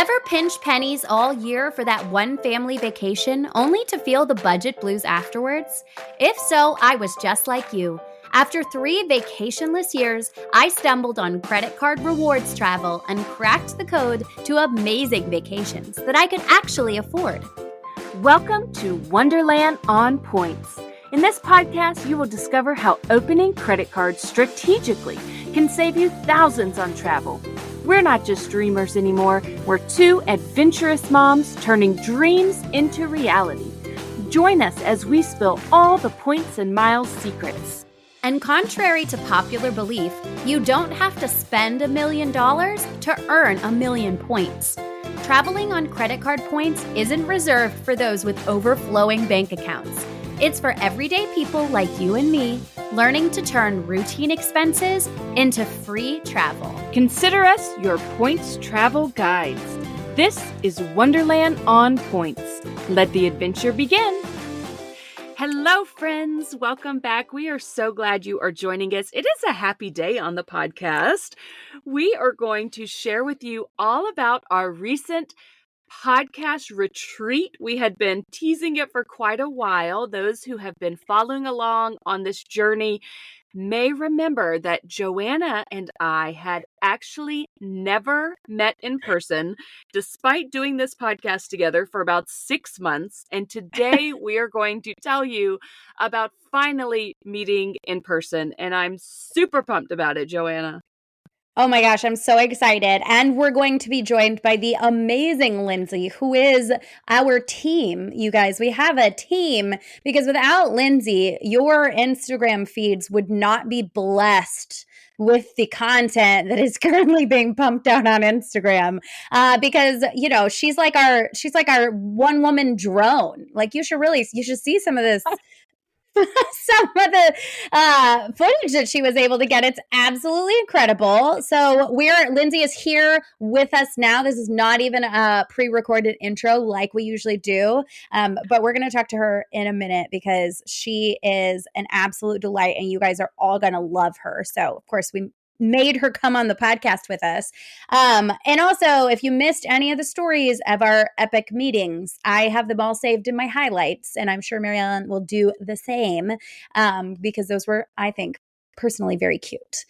Ever pinch pennies all year for that one family vacation only to feel the budget blues afterwards? If so, I was just like you. After 3 vacationless years, I stumbled on credit card rewards travel and cracked the code to amazing vacations that I could actually afford. Welcome to Wonderland on Points. In this podcast, you will discover how opening credit cards strategically can save you thousands on travel. We're not just dreamers anymore. We're 2 adventurous moms turning dreams into reality. Join us as we spill all the points and miles secrets. And contrary to popular belief, you don't have to spend $1 million to earn 1,000,000 points. Traveling on credit card points isn't reserved for those with overflowing bank accounts. It's for everyday people like you and me, learning to turn routine expenses into free travel. Consider us your points travel guides. This is Wonderland on Points. Let the adventure begin. Hello, friends. Welcome back. We are so glad you are joining us. It is a happy day on the podcast. We are going to share with you all about our recent podcast retreat. We had been teasing it for quite a while. Those who have been following along on this journey may remember that Joanna and I had actually never met in person, despite doing this podcast together for about 6 months. And today we are going to tell you about finally meeting in person. And I'm super pumped about it, Joanna. Oh my gosh, I'm so excited. And we're going to be joined by the amazing Linsey, who is our team. You guys, we have a team because without Linsey, your Instagram feeds would not be blessed with the content that is currently being pumped out on Instagram. Because, you know, she's like our one woman drone. Like you should see some of this. Some of the footage that she was able to get. It's absolutely incredible. So Linsey is here with us now. This is not even a pre-recorded intro like we usually do, but we're going to talk to her in a minute because she is an absolute delight and you guys are all going to love her. So of course we made her come on the podcast with us. And also, if you missed any of the stories of our epic meetings, I have them all saved in my highlights, and I'm sure Mary Ellen will do the same because those were, I think, personally very cute.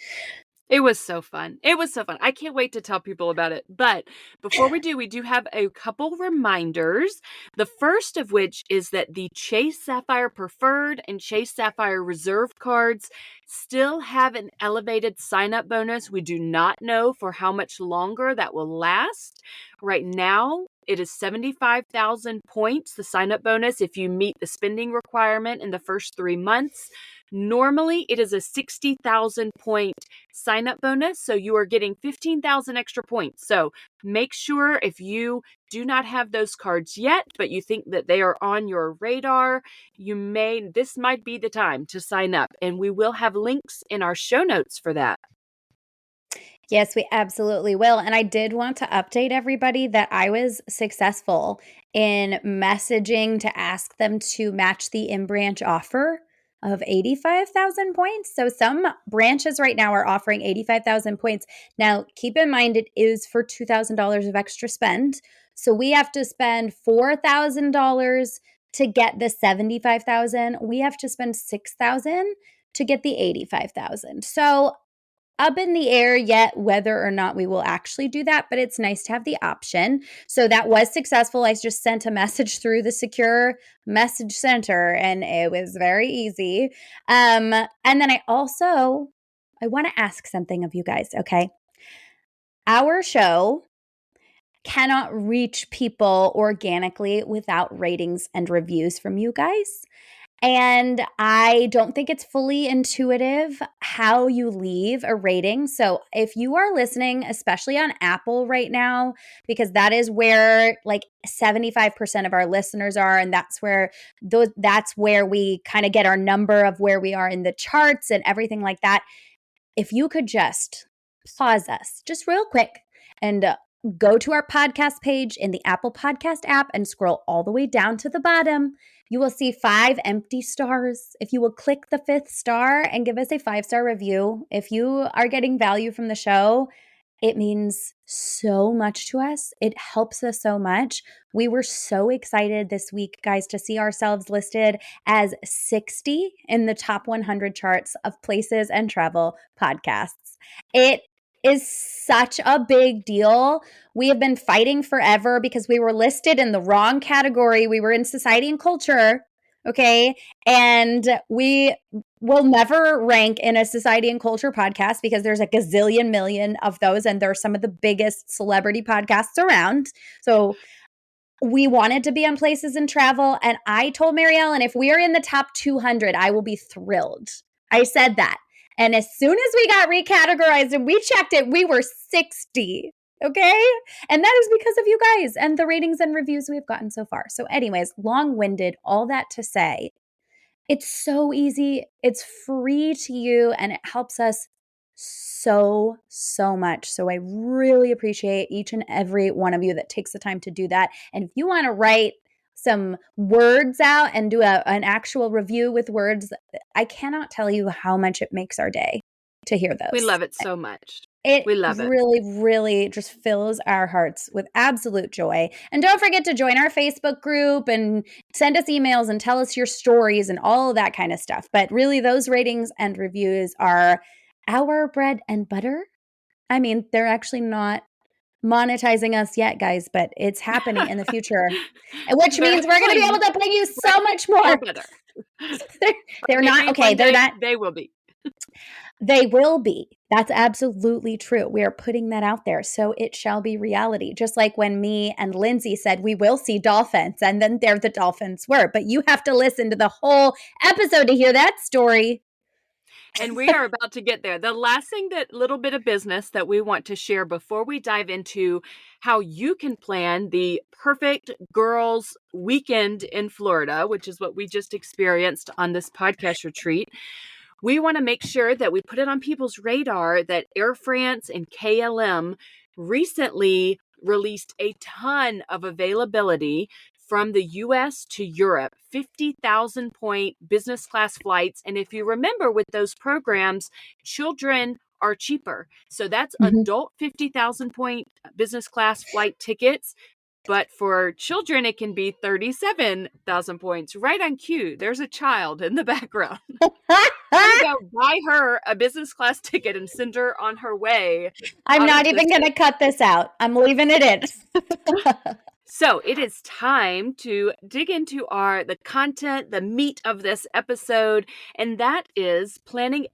It was so fun. I can't wait to tell people about it. But before we do have a couple reminders. The first of which is that the Chase Sapphire Preferred and Chase Sapphire Reserve cards still have an elevated sign-up bonus. We do not know for how much longer that will last. Right now, it is 75,000 points, the sign-up bonus, if you meet the spending requirement in the first 3 months. Normally, it is a 60,000 point sign-up bonus, so you are getting 15,000 extra points. So make sure if you do not have those cards yet, but you think that they are on your radar, this might be the time to sign up. And we will have links in our show notes for that. Yes, we absolutely will. And I did want to update everybody that I was successful in messaging to ask them to match the in-branch offer of 85,000 points. So some branches right now are offering 85,000 points. Now, keep in mind it is for $2,000 of extra spend. So we have to spend $4,000 to get the 75,000. We have to spend 6,000 to get the 85,000. So up in the air yet whether or not we will actually do that, but it's nice to have the option. So that was successful. I just sent a message through the secure message center and it was very easy. And then I want to ask something of you guys, okay? Our show cannot reach people organically without ratings and reviews from you guys. And I don't think it's fully intuitive how you leave a rating. So if you are listening, especially on Apple right now, because that is where like 75% of our listeners are, and that's where we kind of get our number of where we are in the charts and everything like that. If you could just pause us just real quick and go to our podcast page in the Apple Podcast app and scroll all the way down to the bottom. You will see 5 empty stars. If you will click the 5th star and give us a 5-star review, if you are getting value from the show, It means so much to us. It helps us so much. We were so excited this week, guys, to see ourselves listed as 60 in the top 100 charts of places and travel podcasts. It is such a big deal. We have been fighting forever because we were listed in the wrong category. We were in society and culture. Okay. And we will never rank in a society and culture podcast because there's a gazillion million of those, and they're some of the biggest celebrity podcasts around. So we wanted to be on places and travel. And I told Mary Ellen, if we are in the top 200, I will be thrilled. I said that. And as soon as we got recategorized and we checked it, we were 60. Okay. And that is because of you guys and the ratings and reviews we've gotten so far. So, anyways, long winded, all that to say, it's so easy. It's free to you and it helps us so, so much. So I really appreciate each and every one of you that takes the time to do that. And if you want to write some words out and do an actual review with words, I cannot tell you how much it makes our day to hear those. We love it so much. It We love it. really, really just fills our hearts with absolute joy. And don't forget to join our Facebook group and send us emails and tell us your stories and all of that kind of stuff. But really, those ratings and reviews are our bread and butter. I mean, they're actually not monetizing us yet, guys, but it's happening in the future, which means we're going to be able to bring you so much more. Better. They're not, okay, they're not. They will be. They will be. That's absolutely true. We are putting that out there. So it shall be reality. Just like when me and Linsey said we will see dolphins, and then there the dolphins were. But you have to listen to the whole episode to hear that story. And we are about to get there. The last thing, that little bit of business that we want to share before we dive into how you can plan the perfect girls' weekend in Florida, which is what we just experienced on this podcast retreat. We want to make sure that we put it on people's radar that Air France and KLM recently released a ton of availability from the US to Europe, 50,000 point business class flights. And if you remember with those programs, children are cheaper. So that's adult 50,000 point business class flight tickets. But for children, it can be 37,000 points. Right on cue, there's a child in the background. I'm going to go buy her a business class ticket and send her on her way. I'm not even going to cut this out. I'm leaving it in. So it is time to dig into the content, the meat of this episode, and that is planning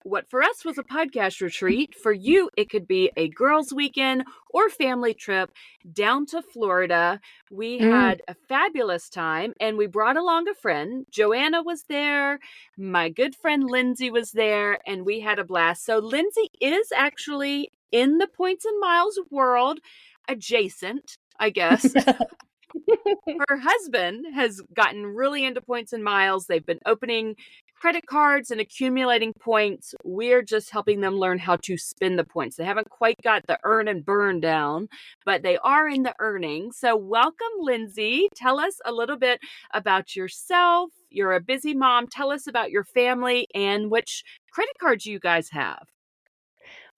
what for us was a podcast retreat. For you, it could be a girls' weekend or family trip down to Florida. We had a fabulous time, and we brought along a friend. Joanna was there. My good friend Linsey was there, and we had a blast. So Linsey is actually in the points and miles world, adjacent, I guess. Her husband has gotten really into points and miles. They've been opening credit cards and accumulating points. We're just helping them learn how to spend the points. They haven't quite got the earn and burn down, but they are in the earning. So welcome, Linsey. Tell us a little bit about yourself. You're a busy mom. Tell us about your family and which credit cards you guys have.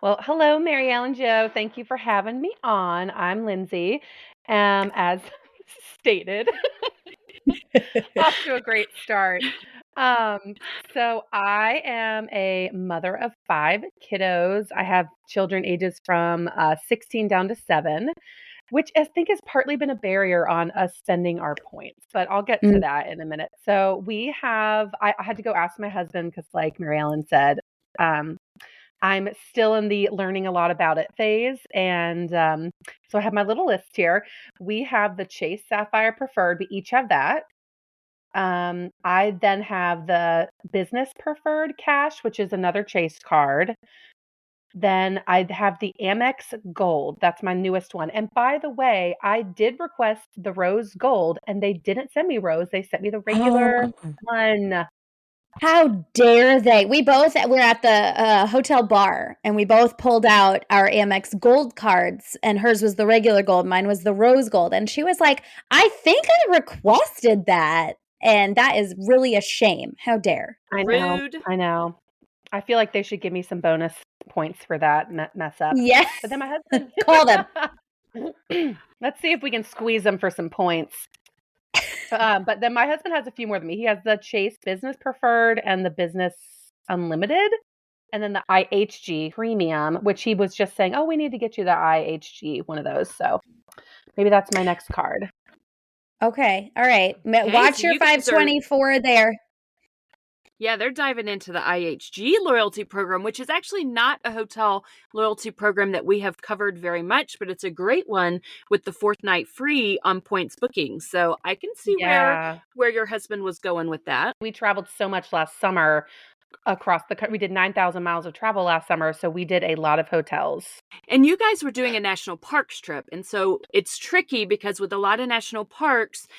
Well, hello, Mary Ellen Joe. Thank you for having me on. I'm Linsey. As stated, off to a great start. So I am a mother of 5 kiddos. I have children ages from 16 down to 7, which I think has partly been a barrier on us spending our points, but I'll get to that in a minute. So I had to go ask my husband because, like Mary Ellen said, I'm still in the learning a lot about it phase. And so I have my little list here. We have the Chase Sapphire Preferred. We each have that. I then have the Business Preferred Cash, which is another Chase card. Then I have the Amex Gold. That's my newest one. And by the way, I did request the Rose Gold, and they didn't send me Rose. They sent me the regular one. How dare they? We're at the hotel bar, and we both pulled out our Amex Gold cards, and hers was the regular gold. Mine was the Rose Gold. And she was like, I think I requested that. And that is really a shame. How dare. I know. I feel like they should give me some bonus points for that mess up. Yes. But then my husband Call them. Let's see if we can squeeze them for some points. But then my husband has a few more than me. He has the Chase Business Preferred and the Business Unlimited, and then the IHG Premium, which he was just saying, oh, we need to get you the IHG, one of those. So maybe that's my next card. Okay. All right. Okay, Watch so your you guys are 524 there. Yeah, they're diving into the IHG loyalty program, which is actually not a hotel loyalty program that we have covered very much, but it's a great one with the 4th night free on points booking. So I can see Yeah. where your husband was going with that. We traveled so much last summer across the country. We did 9,000 miles of travel last summer, so we did a lot of hotels. And you guys were doing a national parks trip. And so it's tricky because with a lot of national parks,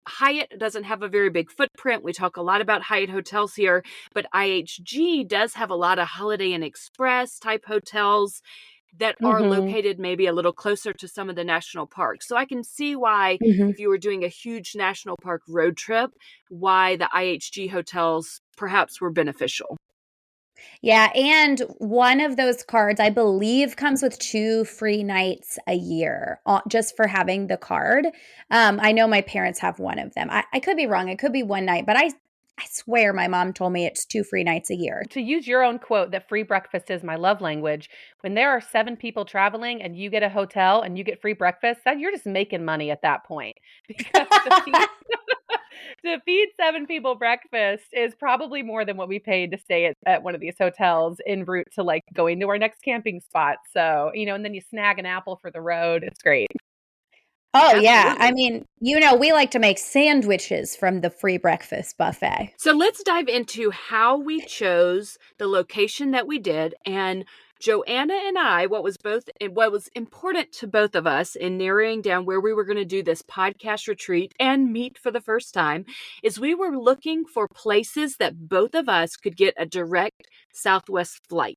Hyatt doesn't have a very big footprint. We talk a lot about Hyatt hotels here, but IHG does have a lot of Holiday Inn Express type hotels that are located maybe a little closer to some of the national parks. So I can see why, if you were doing a huge national park road trip, why the IHG hotels perhaps were beneficial. Yeah, and one of those cards, I believe, comes with 2 free nights a year just for having the card. I know my parents have one of them. I could be wrong. It could be one night, but I swear my mom told me it's 2 free nights a year. To use your own quote, that free breakfast is my love language. When there are 7 people traveling and you get a hotel and you get free breakfast, then you're just making money at that point. Because to feed 7 people breakfast is probably more than what we paid to stay at one of these hotels en route to like going to our next camping spot. So, and then you snag an apple for the road. It's great. Oh, yeah. Absolutely. I mean, we like to make sandwiches from the free breakfast buffet. So let's dive into how we chose the location that we did. And Joanna and I, what was important to both of us in narrowing down where we were going to do this podcast retreat and meet for the first time, is we were looking for places that both of us could get a direct Southwest flight.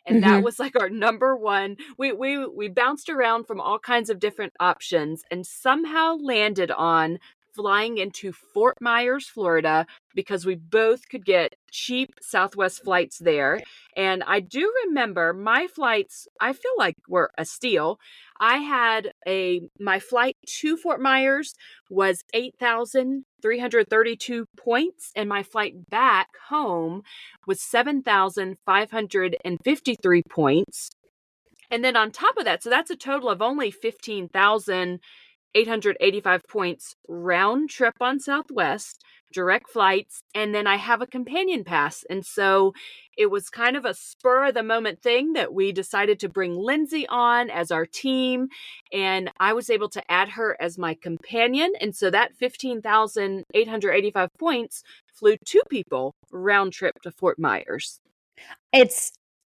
And that was like our number one. We bounced around from all kinds of different options and somehow landed on flying into Fort Myers, Florida, because we both could get cheap Southwest flights there. And I do remember my flights, I feel like were a steal. I had my flight to Fort Myers was 8,332 points, and my flight back home was 7,553 points. And then on top of that, so that's a total of only 15,885 points round trip on Southwest, direct flights, and then I have a companion pass. And so it was kind of a spur of the moment thing that we decided to bring Linsey on as our team, and I was able to add her as my companion. And so that 15,885 points flew 2 people round trip to Fort Myers. It's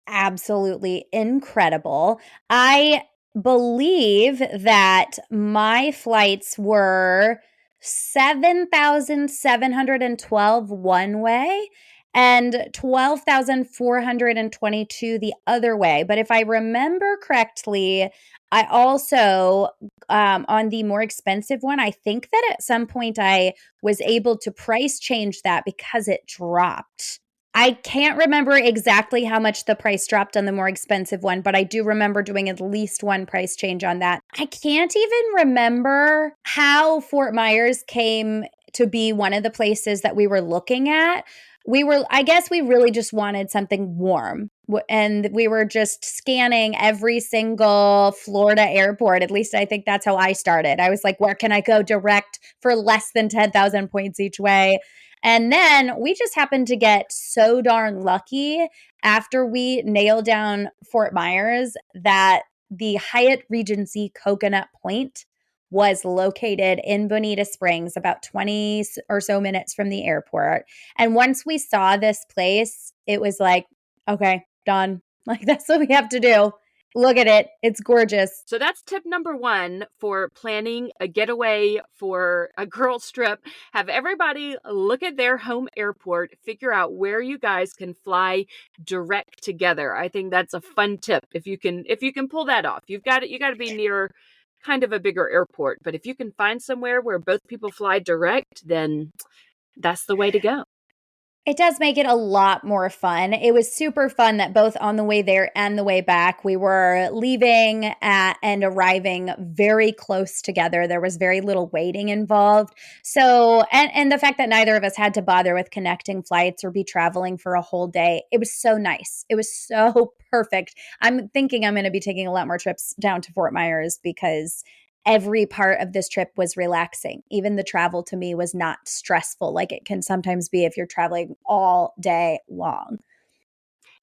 absolutely incredible. I believe that my flights were 7,712 one way and 12,422 the other way. But if I remember correctly, I also, on the more expensive one, I think that at some point I was able to price change that because it dropped. I can't remember exactly how much the price dropped on the more expensive one, but I do remember doing at least one price change on that. I can't even remember how Fort Myers came to be one of the places that we were looking at. I guess we really just wanted something warm. And we were just scanning every single Florida airport. At least I think that's how I started. I was like, where can I go direct for less than 10,000 points each way? And then we just happened to get so darn lucky after we nailed down Fort Myers that the Hyatt Regency Coconut Point was located in Bonita Springs, about 20 or so minutes from the airport. And once we saw this place, it was like, okay, done. Like, that's what we have to do. Look at it. It's gorgeous. So that's tip number 1 for planning a getaway for a girls trip. Have everybody look at their home airport, figure out where you guys can fly direct together. I think that's a fun tip. If you can pull that off. You got to be near kind of a bigger airport, but if you can find somewhere where both people fly direct, then that's the way to go. It does make it a lot more fun. It was super fun that both on the way there and the way back, we were leaving and arriving very close together. There was very little waiting involved. So, and the fact that neither of us had to bother with connecting flights or be traveling for a whole day, it was so nice. It was so perfect. I'm thinking I'm going to be taking a lot more trips down to Fort Myers because every part of this trip was relaxing. Even the travel to me was not stressful like it can sometimes be if you're traveling all day long.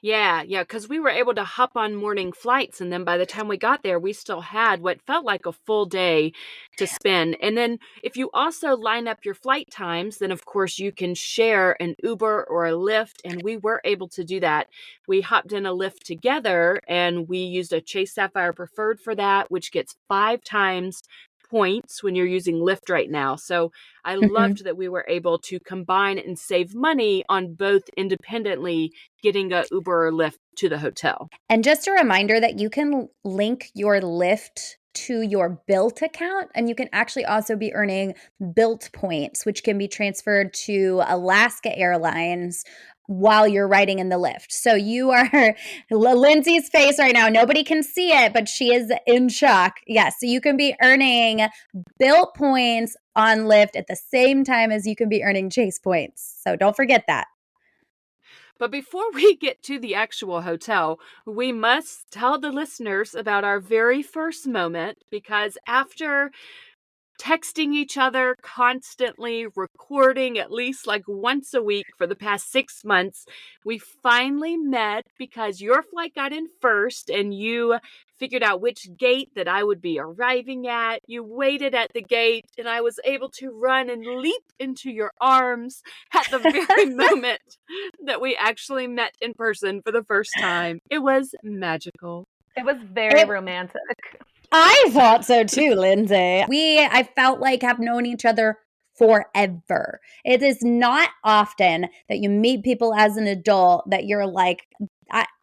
Yeah, yeah, because we were able to hop on morning flights, and then by the time we got there, we still had what felt like a full day to spend. And then if you also line up your flight times, then of course you can share an Uber or a Lyft, and we were able to do that. We hopped in a Lyft together, and we used a Chase Sapphire Preferred for that, which gets 5 times points when you're using Lyft right now. So I Mhm. loved that we were able to combine and save money on both independently getting a Uber or Lyft to the hotel. And just a reminder that you can link your Lyft to your Built account, and you can actually also be earning Built points, which can be transferred to Alaska Airlines while you're riding in the Lyft. So you are Lindsay's face right now. Nobody can see it, but she is in shock. Yes, so you can be earning Built points on Lyft at the same time as you can be earning Chase points. So don't forget that. But before we get to the actual hotel, we must tell the listeners about our very first moment because after texting each other constantly, recording at least like once a week for the past 6 months. We finally met because your flight got in first and you figured out which gate that I would be arriving at. You waited at the gate and I was able to run and leap into your arms at the very moment that we actually met in person for the first time. It was magical. It was very It romantic. I thought so too, Lindsay. I felt like, have known each other forever. It is not often that you meet people as an adult that you're like,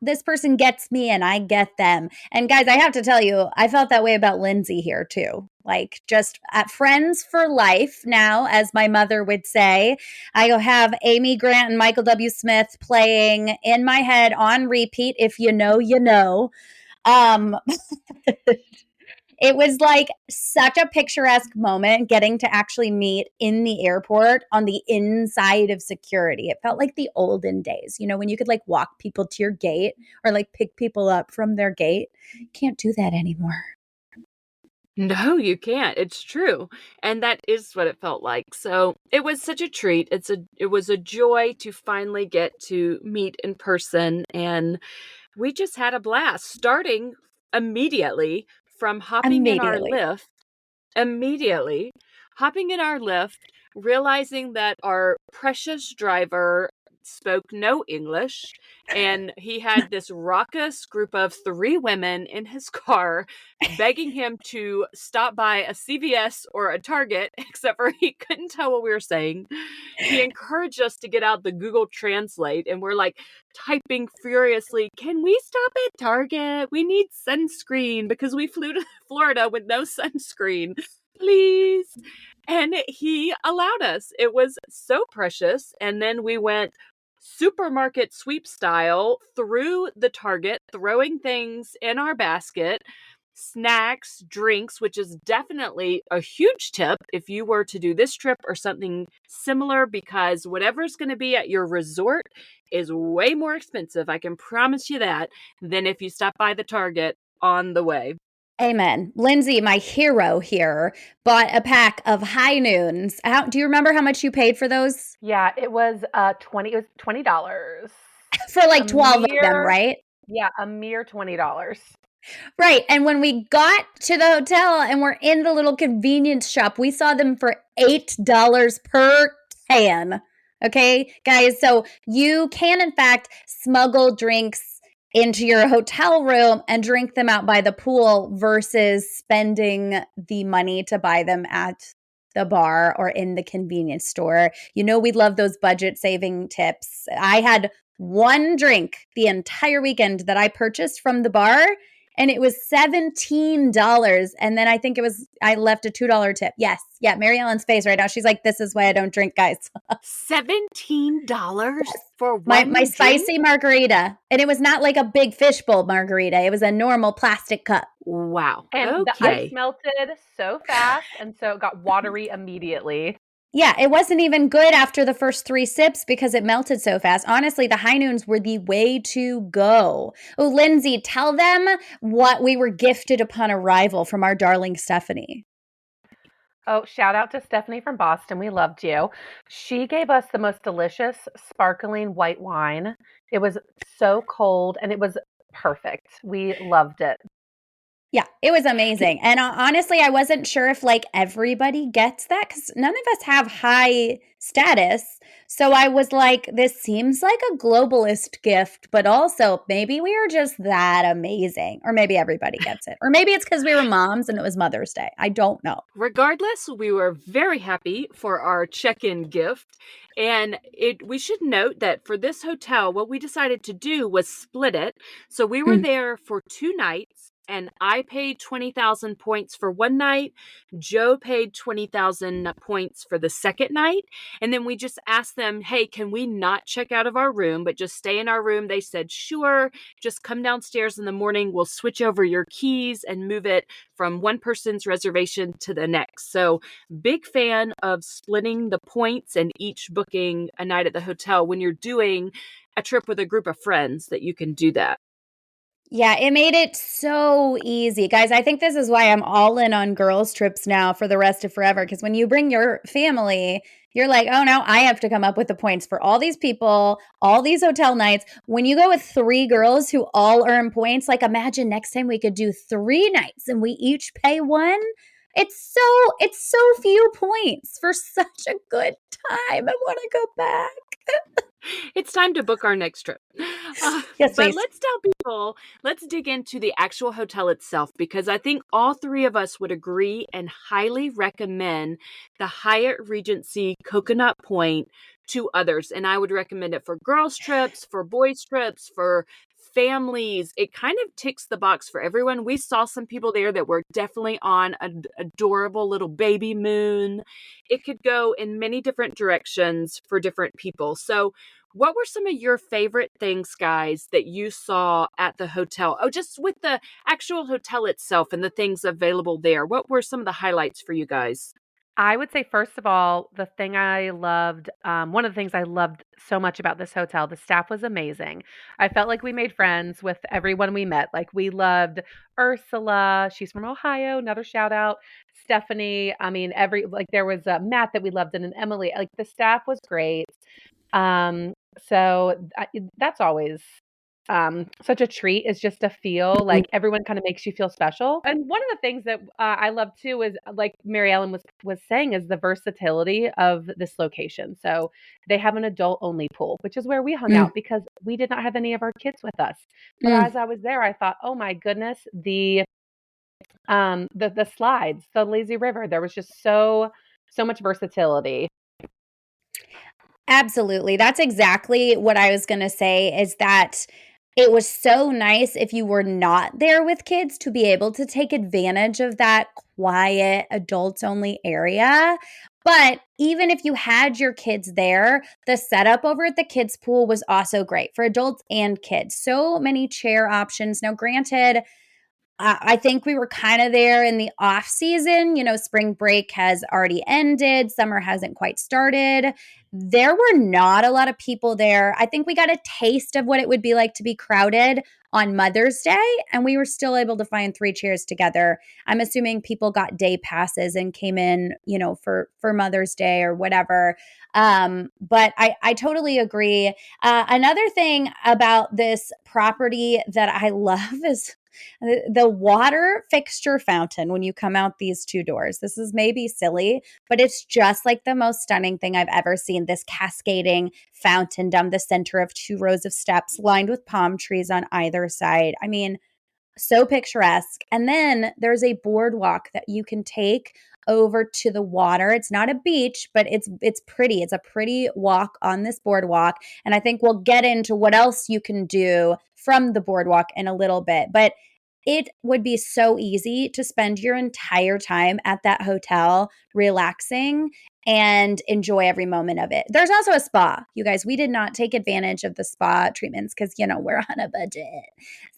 this person gets me and I get them. And guys, I have to tell you, I felt that way about Lindsay here too. Like just at friends for life now, as my mother would say. I have Amy Grant and Michael W. Smith playing in my head on repeat. If you know, you know. Um, It was like such a picturesque moment getting to actually meet in the airport on the inside of security. It felt like the olden days, when you could like walk people to your gate or like pick people up from their gate. You can't do that anymore. No, you can't. It's true. And that is what it felt like. So it was such a treat. It was a joy to finally get to meet in person. And we just had a blast starting immediately from Immediately. immediately hopping in our lift, realizing that our precious driver spoke no English, and he had this raucous group of 3 women in his car begging him to stop by a CVS or a Target, except for he couldn't tell what we were saying. He encouraged us to get out the Google Translate, and we're like typing furiously, "Can we stop at Target? We need sunscreen because we flew to Florida with no sunscreen. Please." And he allowed us. It was so precious. And then we went supermarket sweep style through the Target, throwing things in our basket, snacks, drinks, which is definitely a huge tip if you were to do this trip or something similar, because whatever's going to be at your resort is way more expensive. I can promise you that, than if you stop by the Target on the way. Amen. Lindsay, my hero here, bought a pack of High Noons. Do you remember how much you paid for those? Yeah, it was $20. For A like 12 of them, mere right? Yeah, a mere $20. Right. And when we got to the hotel and we're in the little convenience shop, we saw them for $8 per can. Okay, guys. So you can, in fact, smuggle drinks into your hotel room and drink them out by the pool versus spending the money to buy them at the bar or in the convenience store. We love those budget saving tips. I had one drink the entire weekend that I purchased from the bar, and it was $17. And then I think I left a $2 tip. Yes. Yeah. Mary Ellen's face right now. She's like, this is why I don't drink, guys. $17 Yes. for My one drink? spicy margarita. And it was not like a big fishbowl margarita. It was a normal plastic cup. Wow. And the ice Okay. melted so fast, and so it got watery immediately. Yeah, it wasn't even good after the first 3 sips because it melted so fast. Honestly, the high noons were the way to go. Oh, Linsey, tell them what we were gifted upon arrival from our darling Stephanie. Oh, shout out to Stephanie from Boston. We loved you. She gave us the most delicious sparkling white wine. It was so cold and it was perfect. We loved it. Yeah, it was amazing. And honestly, I wasn't sure if like everybody gets that because none of us have high status. So I was like, this seems like a globalist gift, but also maybe we are just that amazing. Or maybe everybody gets it. Or maybe it's because we were moms and it was Mother's Day. I don't know. Regardless, we were very happy for our check-in gift. And we should note that for this hotel, what we decided to do was split it. So we were there for 2 nights. And I paid 20,000 points for one night. Joe paid 20,000 points for the second night. And then we just asked them, hey, can we not check out of our room, but just stay in our room? They said, sure, just come downstairs in the morning. We'll switch over your keys and move it from one person's reservation to the next. So big fan of splitting the points and each booking a night at the hotel when you're doing a trip with a group of friends that you can do that. Yeah, it made it so easy. Guys, I think this is why I'm all in on girls' trips now for the rest of forever. Because when you bring your family, you're like, oh, no, I have to come up with the points for all these people, all these hotel nights. When you go with 3 girls who all earn points, like imagine next time we could do 3 nights and we each pay 1. It's so few points for such a good time. I want to go back. It's time to book our next trip. Yes, But please. let's dig into the actual hotel itself, because I think all 3 of us would agree and highly recommend the Hyatt Regency Coconut Point to others. And I would recommend it for girls' trips, for boys' trips, for families. It kind of ticks the box for everyone. We saw some people there that were definitely on an adorable little baby moon. It could go in many different directions for different people. So what were some of your favorite things, guys, that you saw at the hotel? Oh, just with the actual hotel itself and the things available there. What were some of the highlights for you guys? I would say, first of all, the thing I loved, one of the things I loved so much about this hotel, the staff was amazing. I felt like we made friends with everyone we met. Like, we loved Ursula. She's from Ohio. Another shout out. Stephanie. I mean, there was Matt that we loved and Emily. Like, the staff was great. So that's always such a treat, is just to feel like everyone kind of makes you feel special. And one of the things that I love too is, like Mary Ellen was saying, is the versatility of this location. So they have an adult only pool, which is where we hung out because we did not have any of our kids with us. But as I was there, I thought, oh my goodness, the slides, the lazy river, there was just so much versatility. Absolutely. That's exactly what I was going to say, is that it was so nice if you were not there with kids to be able to take advantage of that quiet adults only area. But even if you had your kids there, the setup over at the kids pool was also great for adults and kids. So many chair options. Now, granted, I think we were kind of there in the off season. You know, spring break has already ended. Summer hasn't quite started. There were not a lot of people there. I think we got a taste of what it would be like to be crowded on Mother's Day, and we were still able to find 3 chairs together. I'm assuming people got day passes and came in, you know, for Mother's Day or whatever. But I totally agree. Another thing about this property that I love is the water fixture fountain when you come out these 2 doors. This is maybe silly, but it's just like the most stunning thing I've ever seen. This cascading fountain down the center of 2 rows of steps lined with palm trees on either side. I mean, so picturesque. And then there's a boardwalk that you can take over to the water. It's not a beach, but it's pretty. It's a pretty walk on this boardwalk. And I think we'll get into what else you can do from the boardwalk in a little bit. But it would be so easy to spend your entire time at that hotel relaxing and enjoy every moment of it. There's also a spa. You guys, we did not take advantage of the spa treatments because, we're on a budget.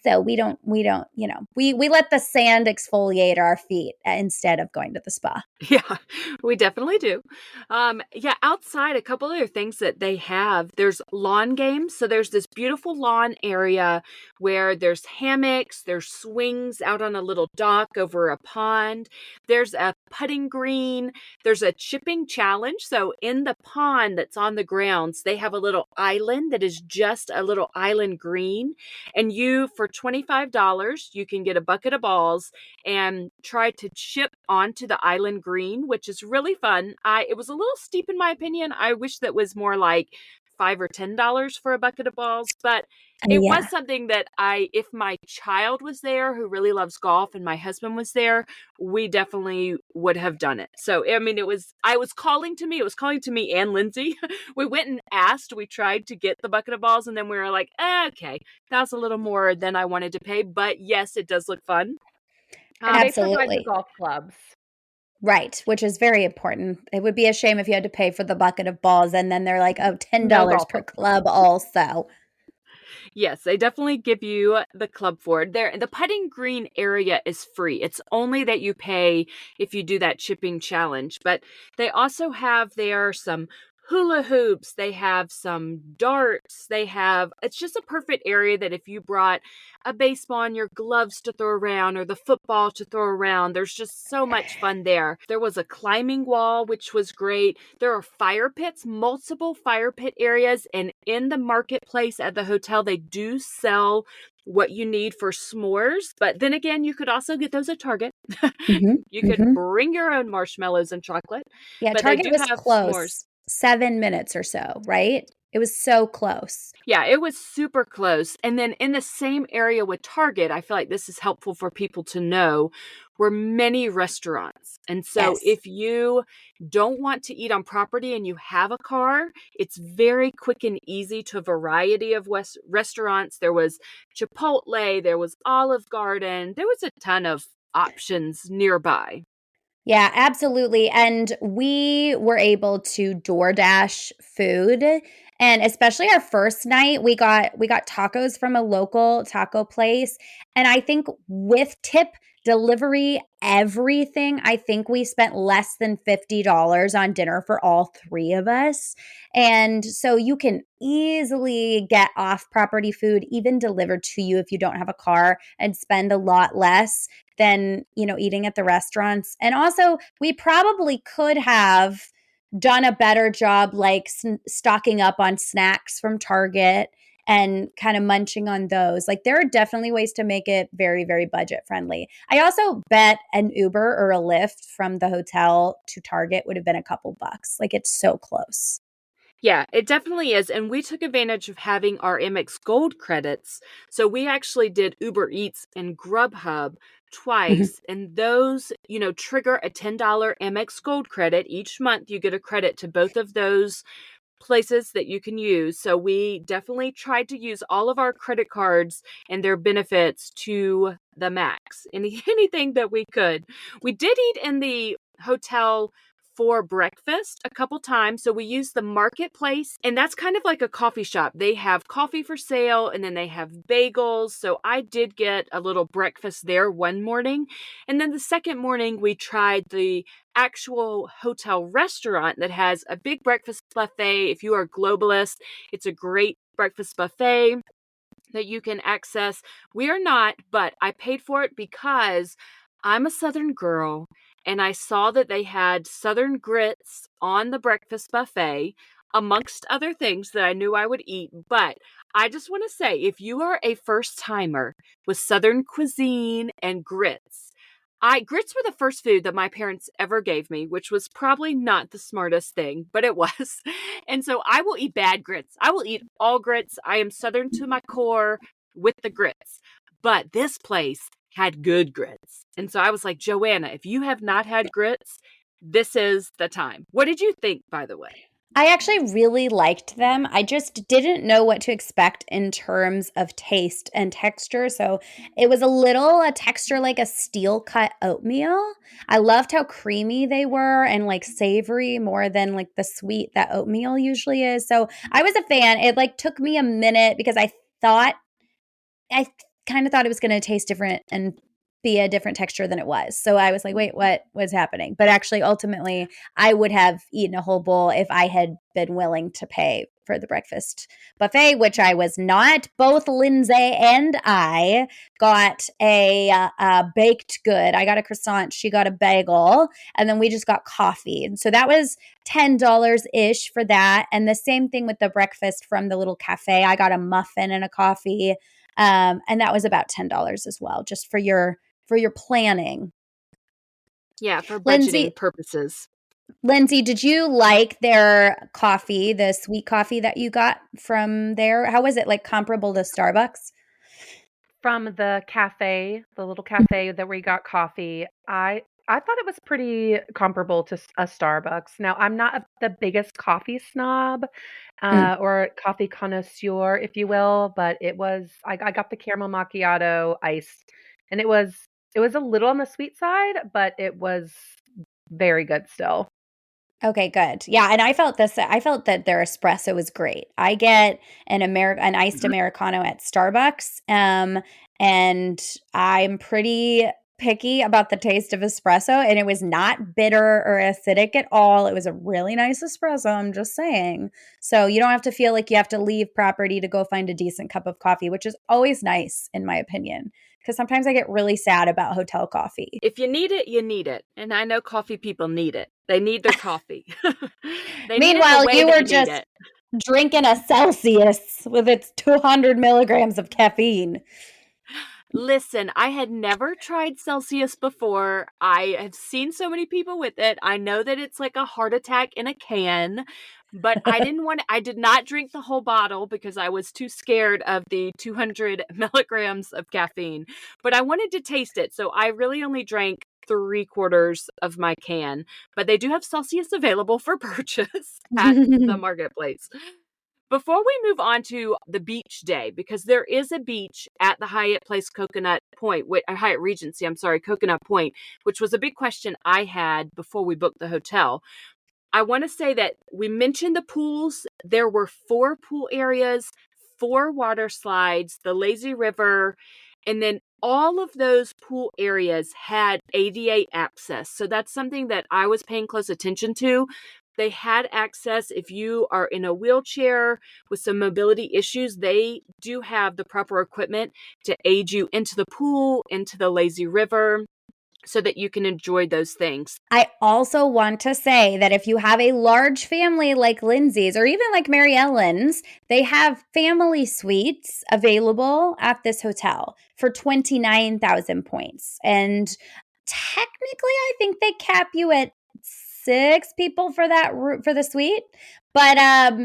So we let the sand exfoliate our feet instead of going to the spa. Yeah, we definitely do. Yeah, outside, a couple other things that they have. There's lawn games. So there's this beautiful lawn area where there's hammocks, there's swings out on a little dock over a pond. There's a putting green. There's a chipping challenge. So in the pond that's on the grounds, they have a little island that is just a little island green. And for $25, you can get a bucket of balls and try to chip onto the island green, which is really fun. It was a little steep in my opinion. I wish that was more like $5 or $10 for a bucket of balls, but Oh, it was yeah. something that if my child was there who really loves golf and my husband was there, we definitely would have done it. So, I mean, it was calling to me and Linsey. We went and asked, we tried to get the bucket of balls, and then we were like, okay, that's a little more than I wanted to pay. But yes, it does look fun. And they provide the Absolutely. golf clubs. Right, which is very important. It would be a shame if you had to pay for the bucket of balls and then they're like, "Oh, No $10 golf per clubs. club also." Yes, they definitely give you the club for it. The putting green area is free. It's only that you pay if you do that chipping challenge. But they also have there some hula hoops, they have some darts, it's just a perfect area that if you brought a baseball and your gloves to throw around or the football to throw around, there's just so much fun there. There was a climbing wall, which was great. There are fire pits, multiple fire pit areas, and in the marketplace at the hotel, they do sell what you need for s'mores. But then again, you could also get those at Target. Mhm, You could mhm. bring your own marshmallows and chocolate, Yeah, but they Target do was have s'mores. close, 7 minutes or so, right? It was so close. Yeah, it was super close. And then in the same area with Target, I feel like this is helpful for people to know, were many restaurants. And so Yes. if you don't want to eat on property and you have a car, it's very quick and easy to a variety of restaurants. There was Chipotle, there was Olive Garden, there was a ton of options nearby. Yeah, absolutely, and we were able to DoorDash food, and especially our first night, we got tacos from a local taco place, and I think with tip, delivery, everything, I think we spent less than $50 on dinner for all 3 of us, and so you can easily get off-property food even delivered to you if you don't have a car and spend a lot less than, eating at the restaurants. And also, we probably could have done a better job like stocking up on snacks from Target and kind of munching on those. Like there are definitely ways to make it very, very budget friendly. I also bet an Uber or a Lyft from the hotel to Target would have been a couple bucks. Like it's so close. Yeah, it definitely is. And we took advantage of having our Amex Gold credits. So we actually did Uber Eats and Grubhub Mhm. twice. And those, trigger a $10 Amex Gold credit. Each month you get a credit to both of those places that you can use. So we definitely tried to use all of our credit cards and their benefits to the max. Anything that we could. We did eat in the hotel for breakfast a couple times. So we used the marketplace, and that's kind of like a coffee shop. They have coffee for sale and then they have bagels. So I did get a little breakfast there one morning. And then the second morning, we tried the actual hotel restaurant that has a big breakfast buffet. If you are a globalist, it's a great breakfast buffet that you can access. We are not, but I paid for it because I'm a Southern girl and I saw that they had Southern grits on the breakfast buffet, amongst other things that I knew I would eat. But I just want to say, if you are a first timer with Southern cuisine and grits, grits were the first food that my parents ever gave me, which was probably not the smartest thing, but it was. And so I will eat bad grits. I will eat all grits. I am Southern to my core with the grits. But this place had good grits. And so I was like, Joanna, if you have not had grits, this is the time. What did you think, by the way? I actually really liked them. I just didn't know what to expect in terms of taste and texture. So it was a texture like a steel cut oatmeal. I loved how creamy they were and like savory more than like the sweet that oatmeal usually is. So I was a fan. It like took me a minute because thought I kind of thought it was going to taste different and be a different texture than it was. So I was like, wait, what was happening? But actually, ultimately, I would have eaten a whole bowl if I had been willing to pay for the breakfast buffet, which I was not. Both Lindsay and I got a baked good. I got a croissant. She got a bagel. And then we just got coffee. And so that was $10 ish for that. And the same thing with the breakfast from the little cafe. I got a muffin and a coffee. And that was about $10 as well, just for your planning. Yeah, for budgeting Lindsay, purposes. Did you like their coffee, the sweet coffee that you got from there? How was it, like comparable to Starbucks? From the cafe, the little cafe that we got coffee, I thought it was pretty comparable to a Starbucks. Now, I'm not the biggest coffee snob Mm. or coffee connoisseur, if you will, but I got the caramel macchiato iced, and it was a little on the sweet side, but it was very good still. Okay, good. Yeah, and I felt that their espresso was great. I get an iced americano at Starbucks, and I'm pretty picky about the taste of espresso, and it was not bitter or acidic at all. It was a really nice espresso, I'm just saying. So you don't have to feel like you have to leave property to go find a decent cup of coffee, which is always nice in my opinion, because sometimes I get really sad about hotel coffee. If you need it, you need it. And I know coffee people need it. They need their coffee. They need it the Meanwhile, way you that were you need just it. drinking a Celsius with its 200 milligrams of caffeine. Listen, I had never tried Celsius before. I have seen so many people with it. I know that it's like a heart attack in a can, but I did not drink the whole bottle because I was too scared of the 200 milligrams of caffeine. But I wanted to taste it. So I really only drank 3/4 of my can, but they do have Celsius available for purchase at the marketplace. Before we move on to the beach day, because there is a beach at the Hyatt Place Coconut Point, Hyatt Regency, I'm sorry, Coconut Point, which was a big question I had before we booked the hotel. I want to say that we mentioned the pools. There were 4 pool areas, 4 water slides, the lazy river, and then all of those pool areas had ADA access. So that's something that I was paying close attention to. They had access if you are in a wheelchair with some mobility issues. They do have the proper equipment to aid you into the pool, into the lazy river, so that you can enjoy those things. I also want to say that if you have a large family like Lindsay's or even like Mary Ellen's, they have family suites available at this hotel for 29,000 points. And technically, I think they cap you at 6 people for for the suite. But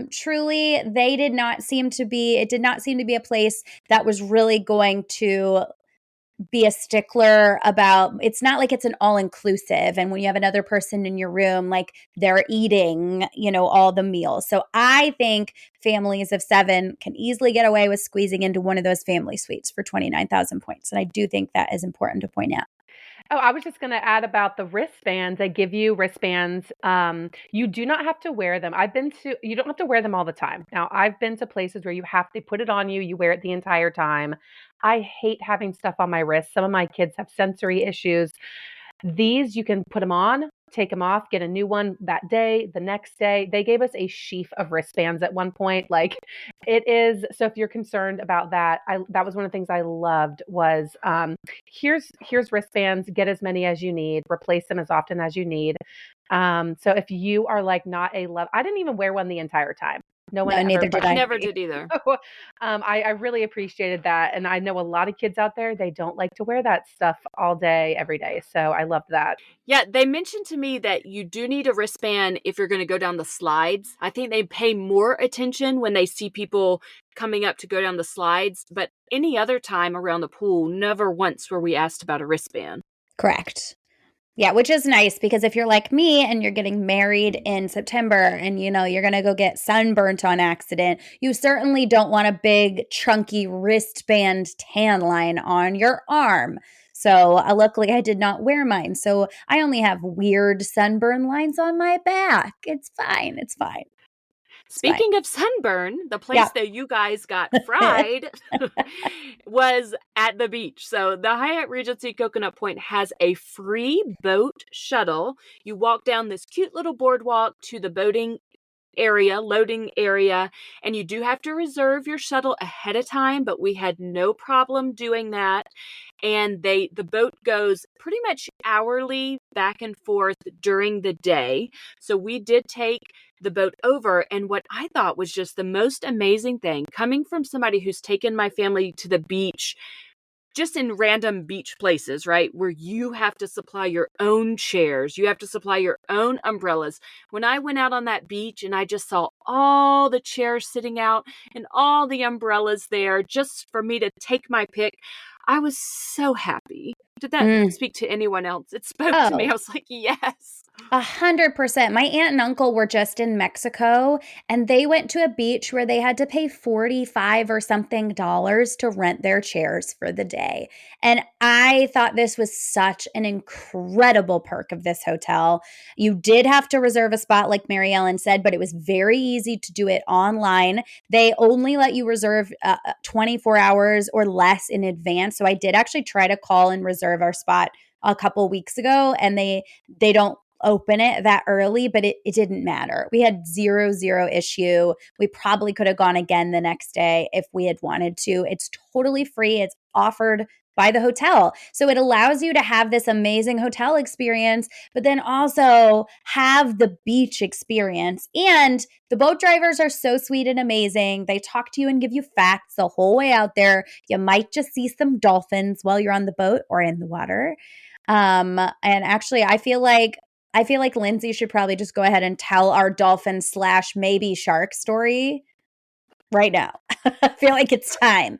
truly, it did not seem to be a place that was really going to be a stickler about. It's not like it's an all inclusive, and when you have another person in your room, like they're eating all the meals. So I think families of 7 can easily get away with squeezing into one of those family suites for 29,000 points, and I do think that is important to point out. Oh, I was just going to add about the wristbands. They give you wristbands. You do not have to wear them. You don't have to wear them all the time. Now, I've been to places where they put it on you, you wear it the entire time. I hate having stuff on my wrist. Some of my kids have sensory issues. These, you can put them on, take them off, get a new one that day, the next day. They gave us a sheaf of wristbands at one point. Like it is. So if you're concerned about that, that was one of the things I loved was, here's wristbands, get as many as you need, replace them as often as you need. So if you are like not I didn't even wear one the entire time. No one No, ever neither did I questioned I. never me. did either. I really appreciated that. And I know a lot of kids out there, they don't like to wear that stuff all day, every day. So I loved that. Yeah, they mentioned to me that you do need a wristband if you're going to go down the slides. I think they pay more attention when they see people coming up to go down the slides, but any other time around the pool, never once were we asked about a wristband. Correct. Yeah, which is nice because if you're like me and you're getting married in September and you're going to go get sunburnt on accident, you certainly don't want a big chunky wristband tan line on your arm. So, luckily I did not wear mine. So, I only have weird sunburn lines on my back. It's fine. It's fine. It's fine. Speaking of sunburn, the place Yeah. that you guys got fried was at the beach. So the Hyatt Regency Coconut Point has a free boat shuttle. You walk down this cute little boardwalk to the loading area, and you do have to reserve your shuttle ahead of time, but we had no problem doing that. And the boat goes pretty much hourly back and forth during the day. So we did take the boat over, and what I thought was just the most amazing thing, coming from somebody who's taken my family to the beach just in random beach places, right? Where you have to supply your own chairs, you have to supply your own umbrellas. When I went out on that beach and I just saw all the chairs sitting out and all the umbrellas there just for me to take my pick, I was so happy. Did that Mm. speak to anyone else? It spoke to me. I was like, yes. 100%. My aunt and uncle were just in Mexico and they went to a beach where they had to pay 45 or something dollars to rent their chairs for the day. And I thought this was such an incredible perk of this hotel. You did have to reserve a spot, like Mary Ellen said, but it was very easy to do it online. They only let you reserve 24 hours or less in advance. So I did actually try to call and reserve our spot a couple weeks ago, and they don't open it that early, but it didn't matter. We had zero issue. We probably could have gone again the next day if we had wanted to. It's totally free. It's offered by the hotel. So it allows you to have this amazing hotel experience, but then also have the beach experience. And the boat drivers are so sweet and amazing. They talk to you and give you facts the whole way out there. You might just see some dolphins while you're on the boat or in the water. And actually, I feel like Linsey should probably just go ahead and tell our dolphin / maybe shark story right now. I feel like it's time.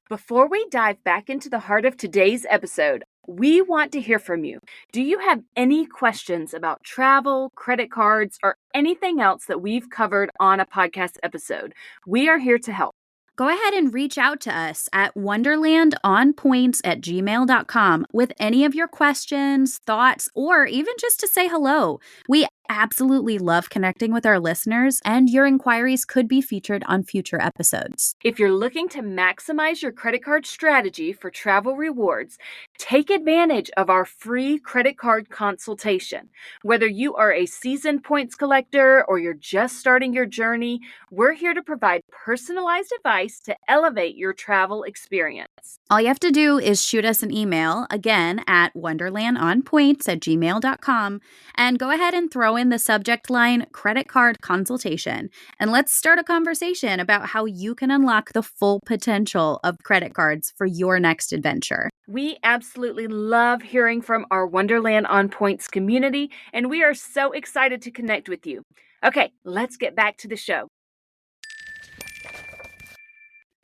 Before we dive back into the heart of today's episode, we want to hear from you. Do you have any questions about travel, credit cards, or anything else that we've covered on a podcast episode? We are here to help. Go ahead and reach out to us at wonderlandonpoints@gmail.com with any of your questions, thoughts, or even just to say hello. We absolutely love connecting with our listeners, and your inquiries could be featured on future episodes. If you're looking to maximize your credit card strategy for travel rewards, take advantage of our free credit card consultation. Whether you are a seasoned points collector or you're just starting your journey, we're here to provide personalized advice to elevate your travel experience. All you have to do is shoot us an email, again, at wonderlandonpoints@gmail.com, and go ahead and throw in the subject line credit card consultation. And let's start a conversation about how you can unlock the full potential of credit cards for your next adventure. We absolutely love hearing from our Wonderland on Points community, and we are so excited to connect with you. Okay, let's get back to the show.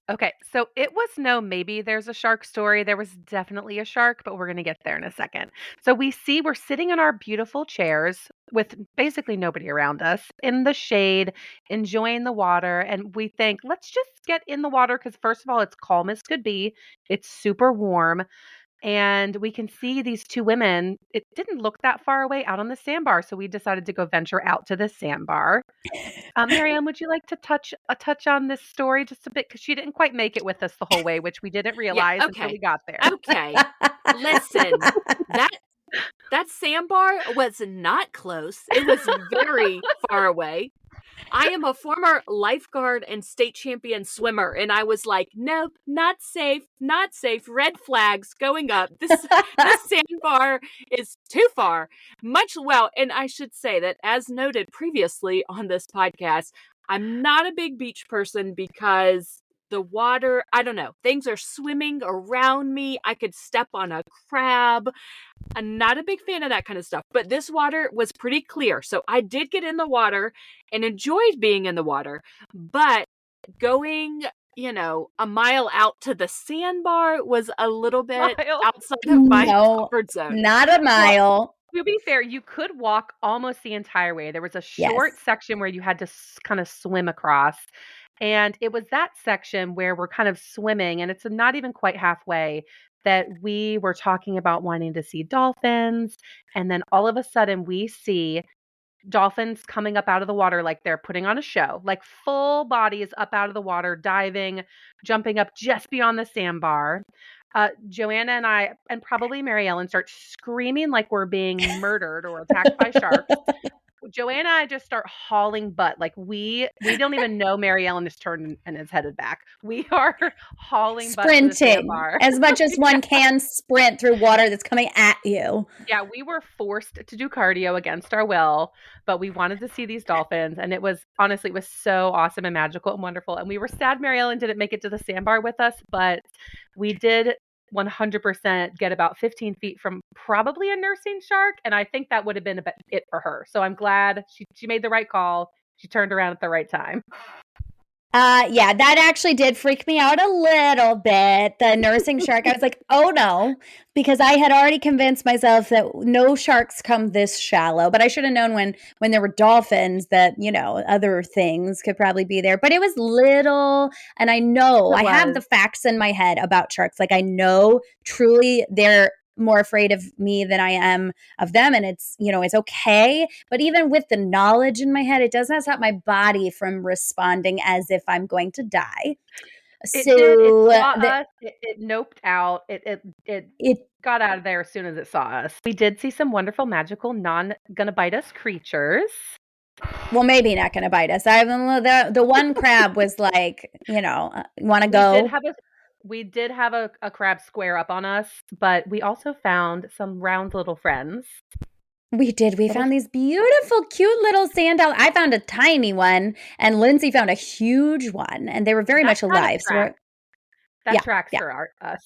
Okay, so it was no maybe there's a shark story. There was definitely a shark, but we're going to get there in a second. So we're sitting in our beautiful chairs with basically nobody around us in the shade, enjoying the water. And we think, let's just get in the water because, first of all, it's calm as could be. It's super warm. And we can see these two women. It didn't look that far away out on the sandbar. So we decided to go venture out to the sandbar. Marianne, would you like to touch on this story just a bit? Because she didn't quite make it with us the whole way, which we didn't realize until we got there. Okay. Listen, that sandbar was not close. It was very far away. I am a former lifeguard and state champion swimmer, and I was like, nope, not safe, red flags going up. This sandbar is too far. And I should say that, as noted previously on this podcast, I'm not a big beach person because the water, I don't know, things are swimming around me. I could step on a crab. I'm not a big fan of that kind of stuff, but this water was pretty clear. So I did get in the water and enjoyed being in the water, but going a mile out to the sandbar was a little bit Mile. outside of my No, comfort zone. not a Well, mile. to be fair, you could walk almost the entire way. There was a Yes. short section where you had to kind of swim across. And it was that section where we're kind of swimming, and it's not even quite halfway that we were talking about wanting to see dolphins. And then all of a sudden, we see dolphins coming up out of the water like they're putting on a show, like full bodies up out of the water, diving, jumping up just beyond the sandbar. Joanna and I, and probably Mary Ellen, start screaming like we're being murdered or attacked by sharks. Joanna and I just start hauling butt. Like we don't even know Mary Ellen is turned and is headed back. We are hauling butt to the Sprinting sandbar. as much as one can sprint through water that's coming at you. Yeah, we were forced to do cardio against our will, but we wanted to see these dolphins, and it was honestly, it was so awesome and magical and wonderful. And we were sad Mary Ellen didn't make it to the sandbar with us, but we did 100% get about 15 feet from probably a nursing shark, and I think that would have been it for her. So I'm glad she made the right call. She turned around at the right time. Yeah, that actually did freak me out a little bit. The nursing shark, I was like, oh no, because I had already convinced myself that no sharks come this shallow. But I should have known when there were dolphins that, other things could probably be there. But it was little, and I know I have the facts in my head about sharks. Like I know truly they're more afraid of me than I am of them. And it's okay. But even with the knowledge in my head, it does not stop my body from responding as if I'm going to die. It did. It So saw us. It noped out. It it got out of there as soon as it saw us. We did see some wonderful, magical, non-gonna bite us creatures. well, maybe not going to bite us. The one crab was like, want to go? We did have a crab square up on us, but we also found some round little friends. We did. We found these beautiful, cute little sand dollars. I found a tiny one, and Linsey found a huge one, and they were very much alive. That tracks for us.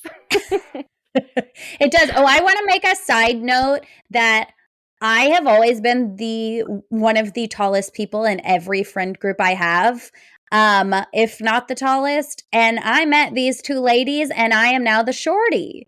It does. Oh, I want to make a side note that I have always been one of the tallest people in every friend group I have, if not the tallest. And I met these two ladies, and I am now the shorty.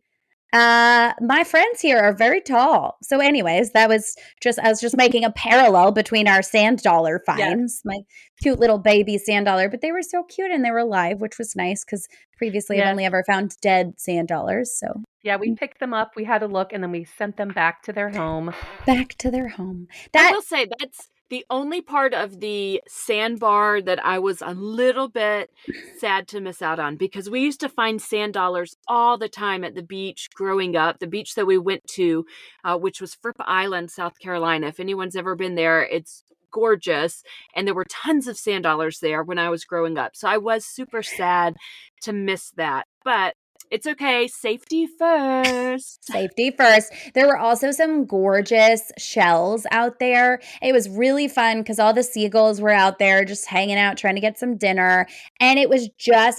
My friends here are very tall. So anyways, I was just making a parallel between our sand dollar finds, my cute little baby sand dollar, but they were so cute and they were alive, which was nice because previously I've only ever found dead sand dollars. So yeah, we picked them up, we had a look, and then we sent them back to their home. I will say that's the only part of the sandbar that I was a little bit sad to miss out on, because we used to find sand dollars all the time at the beach growing up. The beach that we went to, which was Fripp Island, South Carolina. If anyone's ever been there, it's gorgeous. And there were tons of sand dollars there when I was growing up. So I was super sad to miss that. But it's okay. Safety first. Safety first. There were also some gorgeous shells out there. It was really fun because all the seagulls were out there just hanging out, trying to get some dinner. And it was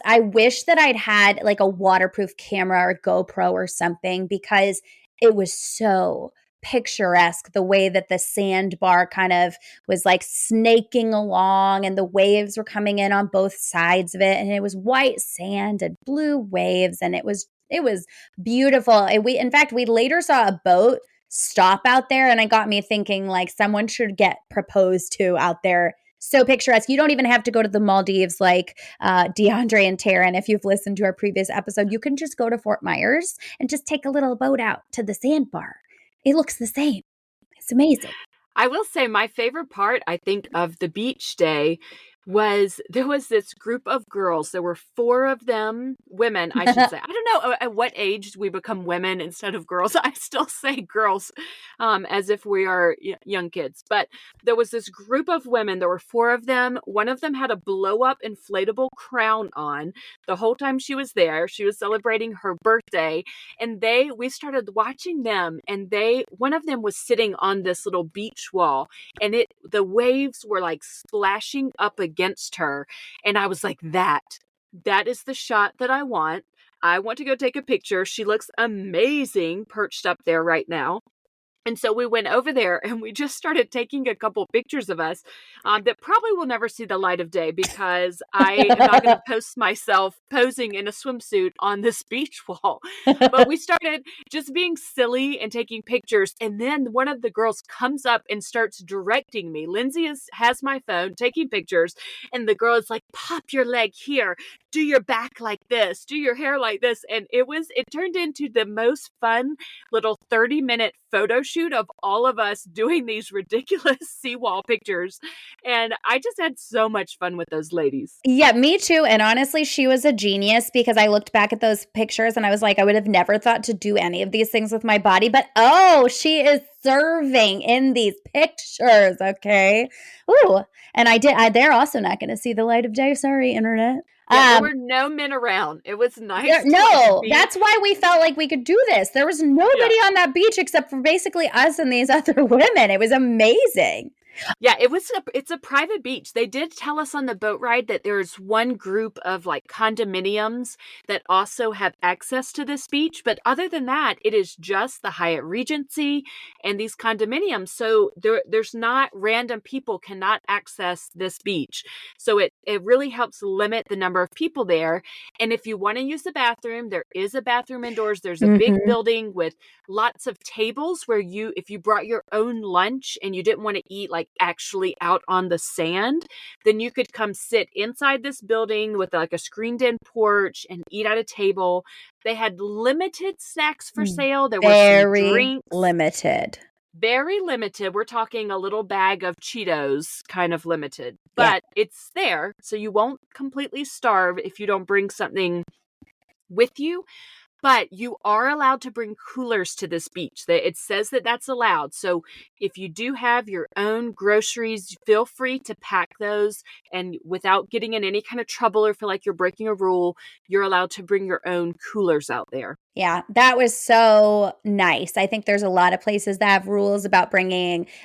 I wish that I'd had like a waterproof camera or GoPro or something, because it was so picturesque the way that the sandbar kind of was like snaking along and the waves were coming in on both sides of it, and it was white sand and blue waves, and it was beautiful. And in fact, we later saw a boat stop out there, and it got me thinking like someone should get proposed to out there. So picturesque. You don't even have to go to the Maldives like DeAndre and Taryn. If you've listened to our previous episode, you can just go to Fort Myers and just take a little boat out to the sandbar. It looks the same. It's amazing. I will say my favorite part, I think, of the beach day was there was this group of girls. There were 4 of them, women, I should say. I don't know at what age we become women instead of girls. I still say girls as if we are young kids. But there was this group of women. There were 4 of them. One of them had a blow-up inflatable crown on the whole time she was there. She was celebrating her birthday. And we started watching them. And one of them was sitting on this little beach wall. And the waves were like splashing up against her, and I was like, that is the shot that I want to go take a picture. She looks amazing perched up there right now. And so we went over there and we just started taking a couple pictures of us that probably will never see the light of day because I am not going to post myself posing in a swimsuit on this beach wall. But we started just being silly and taking pictures. And then one of the girls comes up and starts directing me. Linsey has my phone taking pictures. And the girl is like, pop your leg here. Do your back like this. Do your hair like this. And it turned into the most fun little 30-minute photo shoot of all of us doing these ridiculous seawall pictures. And I just had so much fun with those ladies. Yeah, me too. And honestly, she was a genius because I looked back at those pictures and I was like, I would have never thought to do any of these things with my body. But oh, she is serving in these pictures. Okay. Ooh. And they're also not going to see the light of day. Sorry, internet. Yeah, there were no men around. It was nice. No, that's why we felt like we could do this. There was nobody on that beach except for basically us and these other women. It was amazing. Yeah, it's a private beach. They did tell us on the boat ride that there's one group of like condominiums that also have access to this beach. But other than that, it is just the Hyatt Regency and these condominiums. So there's not random people cannot access this beach. So it really helps limit the number of people there. And if you want to use the bathroom, there is a bathroom indoors. There's a big building with lots of tables where if you brought your own lunch and you didn't want to eat like actually out on the sand, then you could come sit inside this building with like a screened in porch and eat at a table. They had limited snacks for sale. There were some drinks. Very limited. We're talking a little bag of Cheetos, kind of limited, but it's there. So you won't completely starve if you don't bring something with you. But you are allowed to bring coolers to this beach. It says that that's allowed. So if you do have your own groceries, feel free to pack those. And without getting in any kind of trouble or feel like you're breaking a rule, you're allowed to bring your own coolers out there. Yeah, that was so nice. I think there's a lot of places that have rules about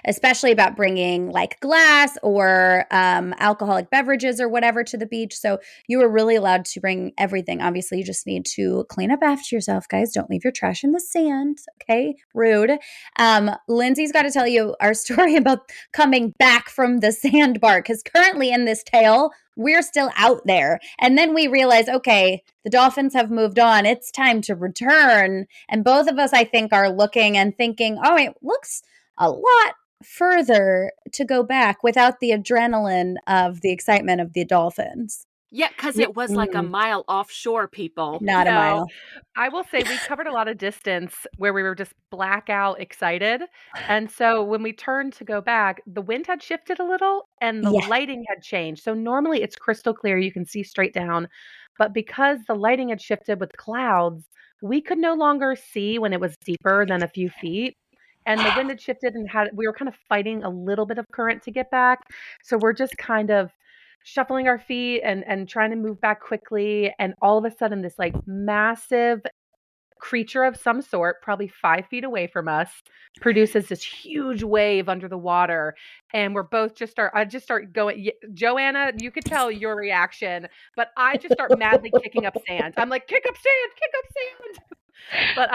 especially about bringing like glass or alcoholic beverages or whatever to the beach. So you were really allowed to bring everything. Obviously, you just need to clean up after yourself, guys. Don't leave your trash in the sand. Okay, rude. Linsey's got to tell you our story about coming back from the sandbar because currently in this tale, we're still out there. And then we realize, okay, the dolphins have moved on. It's time to return. And both of us, I think, are looking and thinking, oh, it looks a lot further to go back without the adrenaline of the excitement of the dolphins. Yeah, because it was like a mile offshore, people. Not a mile. I will say we covered a lot of distance where we were just blackout excited. And so when we turned to go back, the wind had shifted a little and the lighting had changed. So normally it's crystal clear. You can see straight down. But because the lighting had shifted with clouds, we could no longer see when it was deeper than a few feet. And the wind had shifted and we were kind of fighting a little bit of current to get back. So we're just kind of shuffling our feet and trying to move back quickly. And all of a sudden, this like massive creature of some sort, probably 5 feet away from us, produces this huge wave under the water. And we're both I just start going, Joanna, you could tell your reaction, but I just start madly kicking up sand. I'm like, kick up sand. But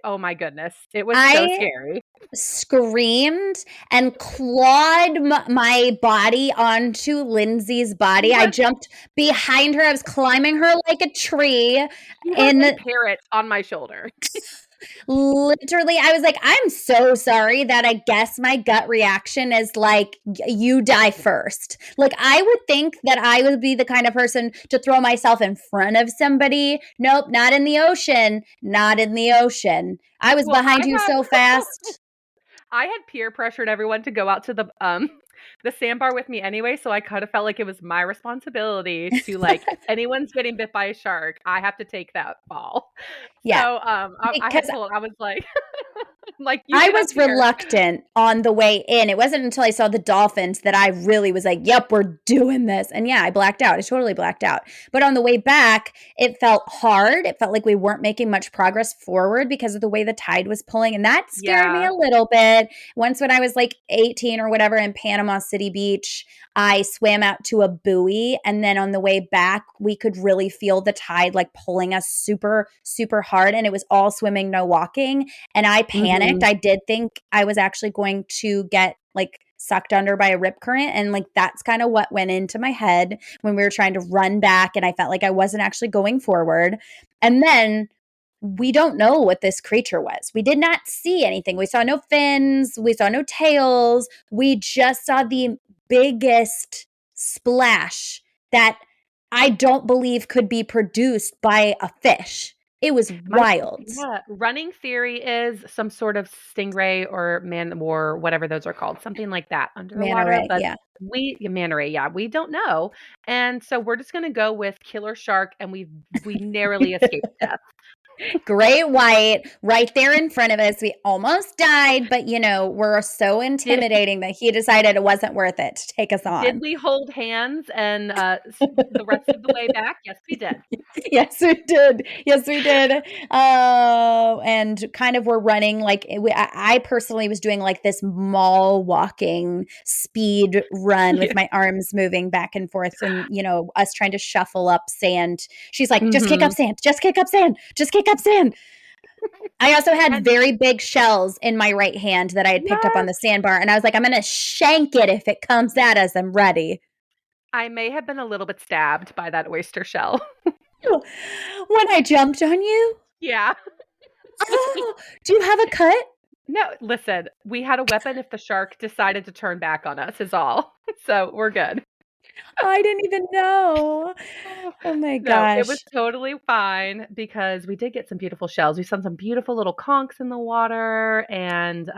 oh my goodness, it was so scary. Screamed and clawed my body onto Linsey's body. I jumped behind her. I was climbing her like a tree. And a parrot on my shoulder. Literally, I was like, I'm so sorry that I guess my gut reaction is like, you die first. Like, I would think that I would be the kind of person to throw myself in front of somebody. Nope, not in the ocean. Not in the ocean. I was behind you so fast. I had peer pressured everyone to go out to the sandbar with me anyway, so I kind of felt like it was my responsibility to like, if anyone's getting bit by a shark, I have to take that fall. Yeah. So I was like, I was reluctant on the way in. It wasn't until I saw the dolphins that I really was like, yep, we're doing this. And yeah, I blacked out. I totally blacked out. But on the way back, it felt hard. It felt like we weren't making much progress forward because of the way the tide was pulling. And that scared me a little bit. Once when I was like 18 or whatever in Panama City Beach, I swam out to a buoy. And then on the way back, we could really feel the tide like pulling us super, super hard. And it was all swimming, no walking. And I panicked. panicked. I did think I was actually going to get like sucked under by a rip current. And like that's kind of what went into my head when we were trying to run back. And I felt like I wasn't actually going forward. And then we don't know what this creature was. We did not see anything. We saw no fins, we saw no tails. We just saw the biggest splash that I don't believe could be produced by a fish. It was wild. Running theory is some sort of stingray or man-o-war, whatever those are called, something like that Manta underwater. ray, But yeah. manta ray, yeah, we don't know, and so we're just gonna go with killer shark, and we narrowly escaped death. Great white right there in front of us. We almost died, but we're so intimidating that he decided it wasn't worth it to take us Did on. we hold hands and the rest of the way back? Yes, we did. Yes, we did. Yes, we did. And kind of we're running like I personally was doing like this mall walking speed run with my arms moving back and forth, and us trying to shuffle up sand. She's like, just kick up sand, just kick up sand, just kick up sand. I also had very big shells in my right hand that I had picked up on the sandbar, and I was like, I'm gonna shank it if it comes at us. I'm ready. I may have been a little bit stabbed by that oyster shell. When I jumped on you? Yeah. Oh, do you have a cut? No, listen, we had a weapon if the shark decided to turn back on us is all. So we're good. I didn't even know. Oh my No, it gosh. was totally fine because we did get some beautiful shells. We saw some beautiful little conchs in the water and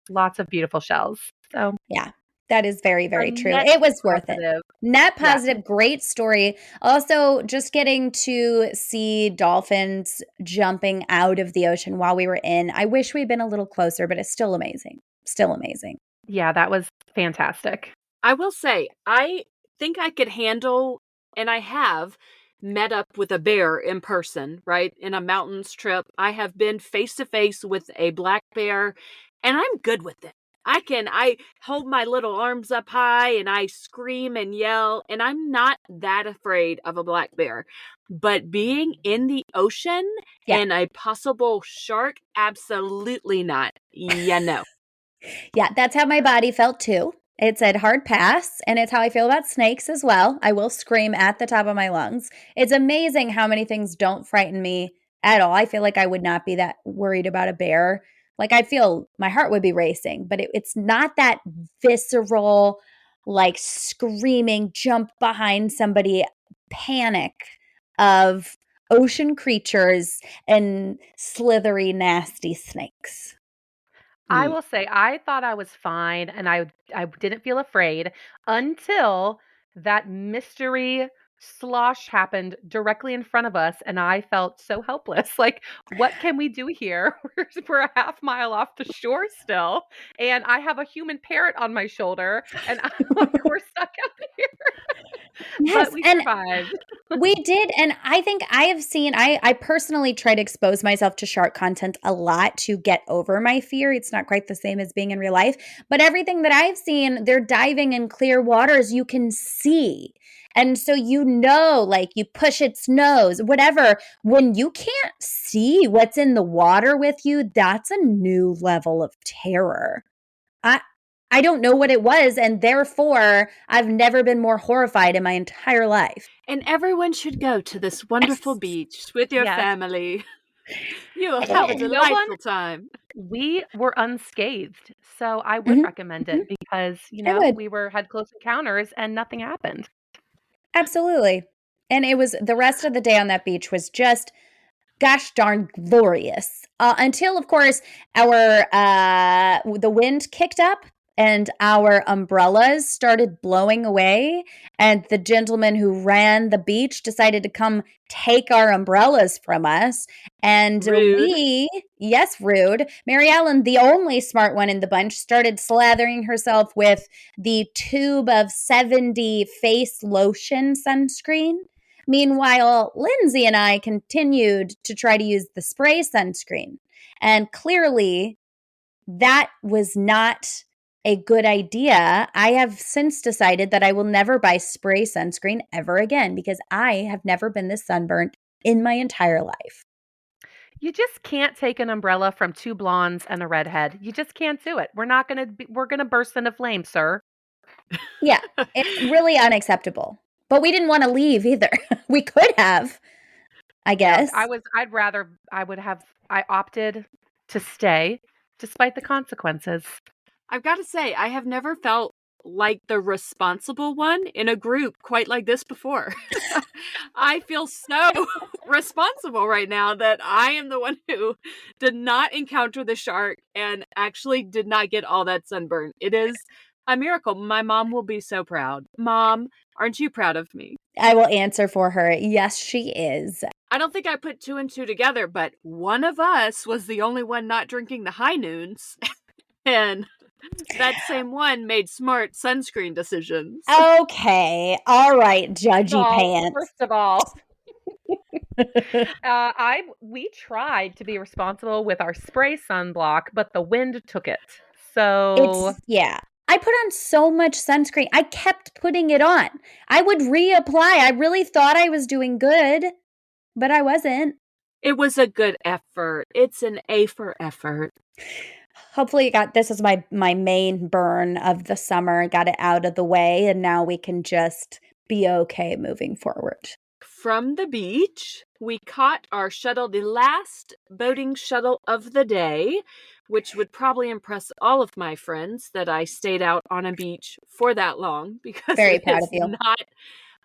lots of beautiful shells. So yeah, that is very, very true. net It was worth positive. it. Net Yeah. positive, great story. Also, just getting to see dolphins jumping out of the ocean while we were in. I wish we'd been a little closer, but it's still amazing. Still amazing. Yeah, that was fantastic. I will say, I think I could handle, and I have met up with a bear in person, right? In a mountains trip. I have been face to face with a black bear, and I'm good with it. I hold my little arms up high and I scream and yell, and I'm not that afraid of a black bear. But being in the ocean and a possible shark, absolutely not. Yeah, no. Yeah, that's how my body felt too. It said hard pass, and it's how I feel about snakes as well. I will scream at the top of my lungs. It's amazing how many things don't frighten me at all. I feel like I would not be that worried about a bear. Like I feel my heart would be racing, but it's not that visceral, like screaming, jump behind somebody panic of ocean creatures and slithery, nasty snakes. I will say I thought I was fine and I didn't feel afraid until that mystery slosh happened directly in front of us and I felt so helpless. Like, what can we do here? We're a half mile off the shore still, and I have a human parrot on my shoulder, and I'm like, we're stuck out here. Yes, But we and survived. we did, and I think I have seen I personally try to expose myself to shark content a lot to get over my fear. It's not quite the same as being in real life, but everything that I've seen, they're diving in clear waters you can see. And so like you push its nose, whatever. When you can't see what's in the water with you, that's a new level of terror. I I don't know what it was, and therefore, I've never been more horrified in my entire life. And everyone should go to this wonderful beach with your Yes. family. You will have a You know what? delightful time. We were unscathed, so I would Mhm, recommend mhm. it because, I would. we had close encounters and nothing happened. Absolutely. And it was the rest of the day on that beach was just gosh darn glorious. Until, of course, the wind kicked up and our umbrellas started blowing away. And the gentleman who ran the beach decided to come take our umbrellas from us. And Rude. yes, rude. Mary Ellen, the only smart one in the bunch, started slathering herself with the tube of 70 face lotion sunscreen. Meanwhile, Linsey and I continued to try to use the spray sunscreen. And clearly, that was not a good idea. I have since decided that I will never buy spray sunscreen ever again because I have never been this sunburnt in my entire life. You just can't take an umbrella from two blondes and a redhead. You just can't do it. We're gonna burst into flames, sir. Yeah, it's really unacceptable. But we didn't wanna leave either. We could have, I Yeah, guess. I opted to stay despite the consequences. I've got to say, I have never felt like the responsible one in a group quite like this before. I feel so responsible right now that I am the one who did not encounter the shark and actually did not get all that sunburn. It is a miracle. My mom will be so proud. Mom, aren't you proud of me? I will answer for her. Yes, she is. I don't think I put two and two together, but one of us was the only one not drinking the high noons. And that same one made smart sunscreen decisions. Okay. All right, judgy pants. First of all, we tried to be responsible with our spray sunblock, but the wind took it. So Yeah. I put on so much sunscreen. I kept putting it on. I would reapply. I really thought I was doing good, but I wasn't. It was a good effort. It's an A for effort. Hopefully this is my main burn of the summer. Got it out of the way, and now we can just be okay moving forward. From the beach, we caught our shuttle, the last boating shuttle of the day, which would probably impress all of my friends that I stayed out on a beach for that long because Very it proud is of you. not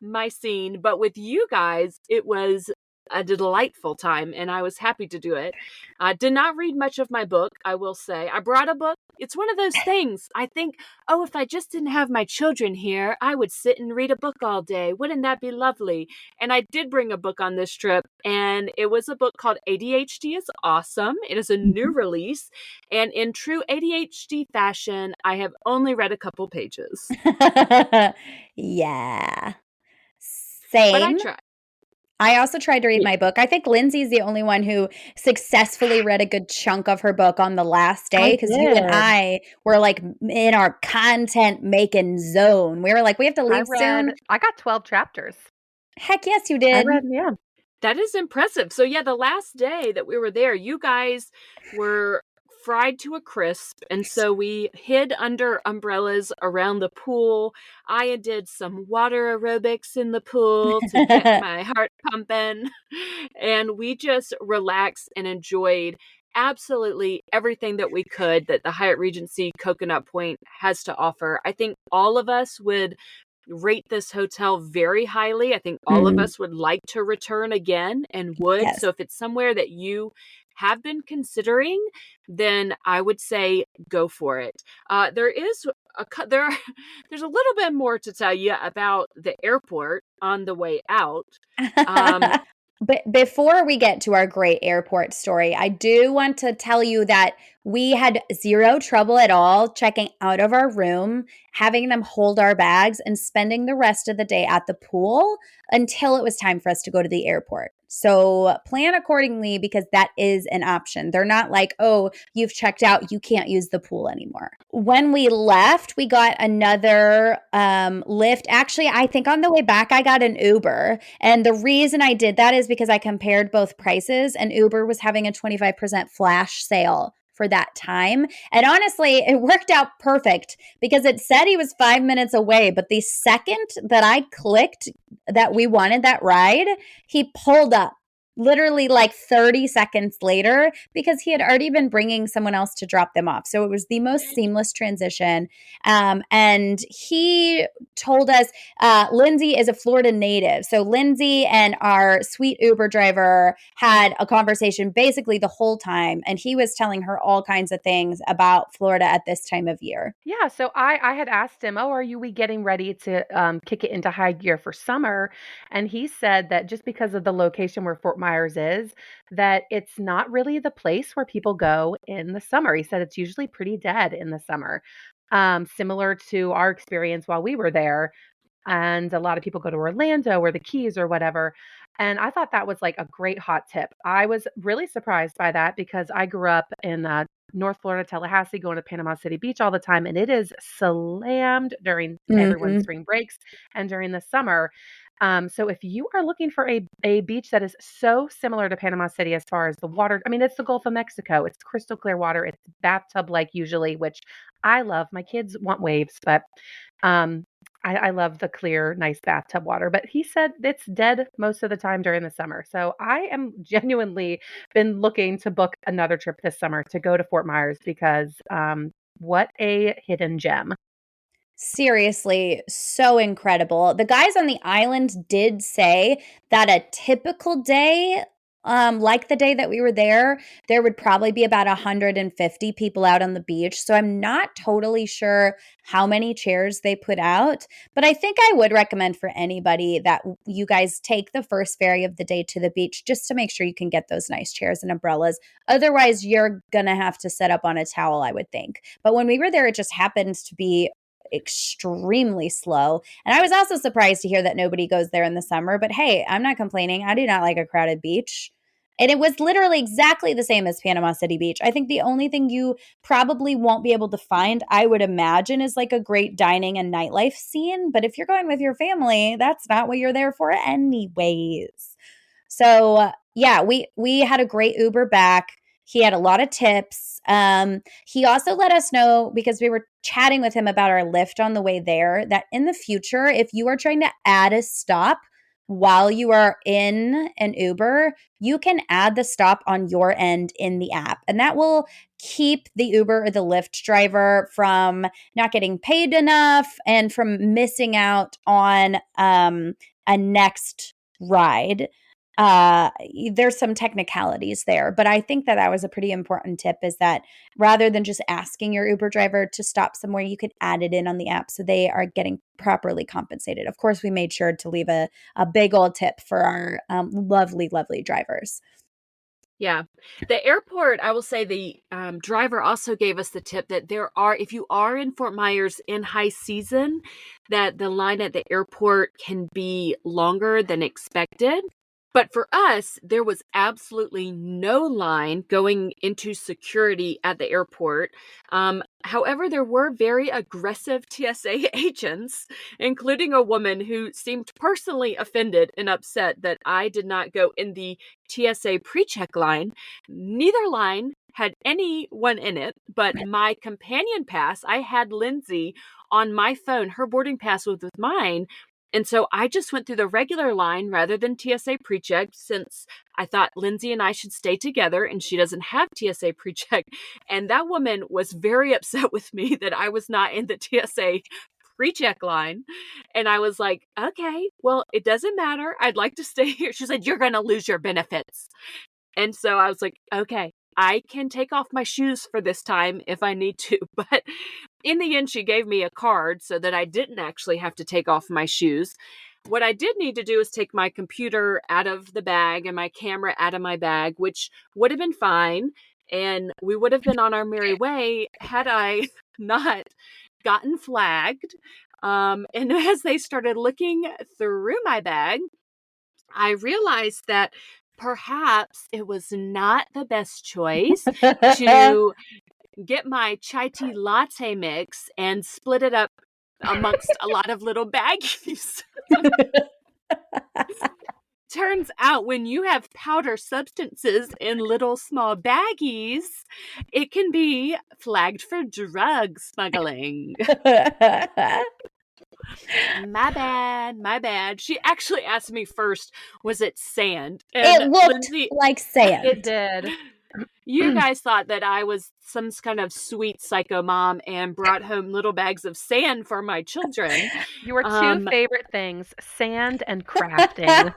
my scene. But with you guys, it was a delightful time, and I was happy to do it. I did not read much of my book, I will say. I brought a book. It's one of those things. I think, oh, if I just didn't have my children here, I would sit and read a book all day. Wouldn't that be lovely? And I did bring a book on this trip, and it was a book called ADHD is Awesome. It is a new release, and in true ADHD fashion, I have only read a couple pages. Yeah. But I Same. tried. I also tried to read my book. I think Lindsay's the only one who successfully read a good chunk of her book on the last day because you and I were like in our content making zone. We were like, we have to leave soon. I got 12 chapters. Heck yes, you did. Yeah. That is impressive. So yeah, the last day that we were there, you guys were fried to a crisp, and so we hid under umbrellas around the pool. I did some water aerobics in the pool to get my heart pumping, and we just relaxed and enjoyed absolutely everything that we could that the Hyatt Regency Coconut Point has to offer. I think all of us would rate this hotel very highly. I think all of us would like to return again and would. Yes. So if it's somewhere that you have been considering, then I would say go for it. There's a little bit more to tell you about the airport on the way out. But before we get to our great airport story, I do want to tell you that we had zero trouble at all checking out of our room, having them hold our bags, and spending the rest of the day at the pool until it was time for us to go to the airport. So plan accordingly because that is an option. They're not like, oh, you've checked out, you can't use the pool anymore. When we left, we got another lift. Actually, I think on the way back, I got an Uber. And the reason I did that is because I compared both prices, and Uber was having a 25% flash sale for that time. And honestly, it worked out perfect because it said he was 5 minutes away. But the second that I clicked that we wanted that ride, he pulled up literally like 30 seconds later because he had already been bringing someone else to drop them off. So it was the most seamless transition. And he told us Linsey is a Florida native. So Linsey and our sweet Uber driver had a conversation basically the whole time. And he was telling her all kinds of things about Florida at this time of year. Yeah, so I had asked him, "Oh, we getting ready to kick it into high gear for summer?" And he said that just because of the location where Fort Myers is, that it's not really the place where people go in the summer. He said it's usually pretty dead in the summer, similar to our experience while we were there. And a lot of people go to Orlando or the Keys or whatever. And I thought that was like a great hot tip. I was really surprised by that because I grew up in North Florida, Tallahassee, going to Panama City Beach all the time. And it is slammed during everyone's spring breaks and during the summer. So if you are looking for a beach that is so similar to Panama City as far as the water, I mean, it's the Gulf of Mexico. It's crystal clear water. It's bathtub-like usually, which I love. My kids want waves, but um, I love the clear, nice bathtub water. But he said it's dead most of the time during the summer. So I am genuinely been looking to book another trip this summer to go to Fort Myers because what a hidden gem. Seriously, so incredible. The guys on the island did say that a typical day, like the day that we were there would probably be about 150 people out on the beach. So I'm not totally sure how many chairs they put out, but I think I would recommend for anybody that you guys take the first ferry of the day to the beach just to make sure you can get those nice chairs and umbrellas. Otherwise, you're going to have to set up on a towel, I would think. But when we were there, it just happens to be extremely slow. And I was also surprised to hear that nobody goes there in the summer, but hey, I'm not complaining. I do not like a crowded beach. And it was literally exactly the same as Panama City Beach. I think the only thing you probably won't be able to find, I would imagine, is like a great dining and nightlife scene. But if you're going with your family, that's not what you're there for anyways. So yeah, we had a great Uber back. He had a lot of tips. He also let us know, because we were chatting with him about our Lyft on the way there, that in the future, if you are trying to add a stop while you are in an Uber, you can add the stop on your end in the app. And that will keep the Uber or the Lyft driver from not getting paid enough and from missing out on a next ride. There's some technicalities there, but I think that was a pretty important tip, is that rather than just asking your Uber driver to stop somewhere, you could add it in on the app so they are getting properly compensated. Of course, we made sure to leave a big old tip for our lovely, lovely drivers. Yeah. The airport, I will say the driver also gave us the tip that if you are in Fort Myers in high season, that the line at the airport can be longer than expected. But for us, there was absolutely no line going into security at the airport. However, there were very aggressive TSA agents, including a woman who seemed personally offended and upset that I did not go in the TSA pre-check line. Neither line had anyone in it, but my companion pass, I had Linsey on my phone. Her boarding pass was with mine. And so I just went through the regular line rather than TSA pre-check, since I thought Linsey and I should stay together and she doesn't have TSA pre-check. And that woman was very upset with me that I was not in the TSA pre-check line. And I was like, okay, well, it doesn't matter. I'd like to stay here. She said, you're going to lose your benefits. And so I was like, okay, I can take off my shoes for this time if I need to. But in the end, she gave me a card so that I didn't actually have to take off my shoes. What I did need to do is take my computer out of the bag and my camera out of my bag, which would have been fine. And we would have been on our merry way had I not gotten flagged. And as they started looking through my bag, I realized that perhaps it was not the best choice to get my chai tea latte mix and split it up amongst a lot of little baggies. Turns out when you have powder substances in little small baggies, it can be flagged for drug smuggling. My bad. She actually asked me first, was it sand? And it looked Linsey, like sand. It did. You guys thought that I was some kind of sweet psycho mom and brought home little bags of sand for my children. Your two favorite things, sand and crafting.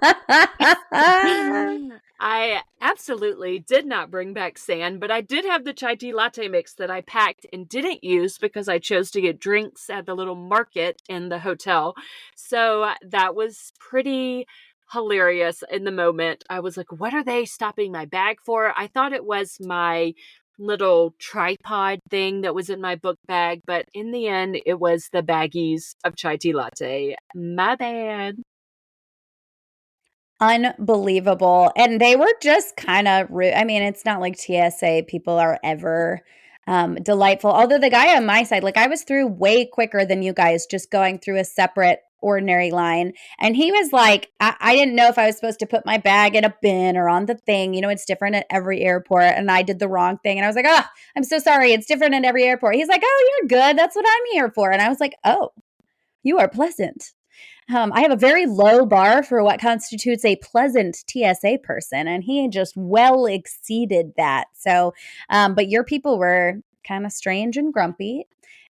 I absolutely did not bring back sand, but I did have the chai tea latte mix that I packed and didn't use because I chose to get drinks at the little market in the hotel. So that was pretty hilarious in the moment. I was like, what are they stopping my bag for? I thought it was my little tripod thing that was in my book bag, but in the end, it was the baggies of chai tea latte. My bad. Unbelievable. And they were just kind of rude. I mean, it's not like TSA people are ever delightful. Although the guy on my side, like I was through way quicker than you guys, just going through a separate ordinary line. And he was like, I didn't know if I was supposed to put my bag in a bin or on the thing. You know, it's different at every airport. And I did the wrong thing. And I was like, oh, I'm so sorry. It's different at every airport. He's like, oh, you're good. That's what I'm here for. And I was like, oh, you are pleasant. I have a very low bar for what constitutes a pleasant TSA person, and he just well exceeded that. So, but your people were kind of strange and grumpy,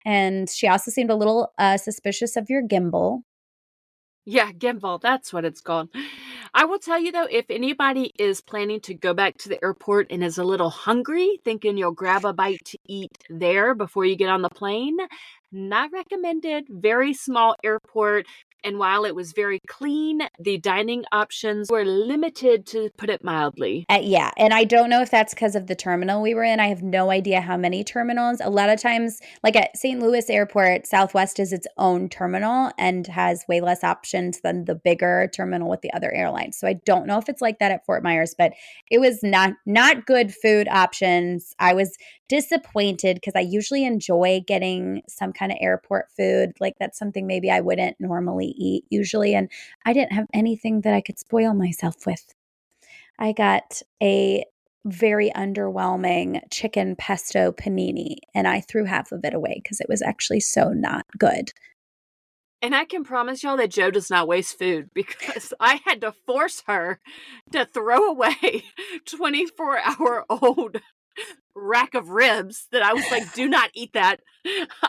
and she also seemed a little suspicious of your gimbal. Yeah, gimbal, that's what it's called. I will tell you though, if anybody is planning to go back to the airport and is a little hungry, thinking you'll grab a bite to eat there before you get on the plane, not recommended. Very small airport. And while it was very clean, the dining options were limited, to put it mildly. Yeah, and I don't know if that's because of the terminal we were in. I have no idea how many terminals. A lot of times, like at St. Louis Airport, Southwest is its own terminal and has way less options than the bigger terminal with the other airlines. So I don't know if it's like that at Fort Myers, but it was not good food options. I was disappointed because I usually enjoy getting some kind of airport food. Like that's something maybe I wouldn't normally eat usually, and I didn't have anything that I could spoil myself with. I got a very underwhelming chicken pesto panini, and I threw half of it away because it was actually so not good. And I can promise y'all that Jo does not waste food, because I had to force her to throw away 24-hour-old rack of ribs that I was like, do not eat that.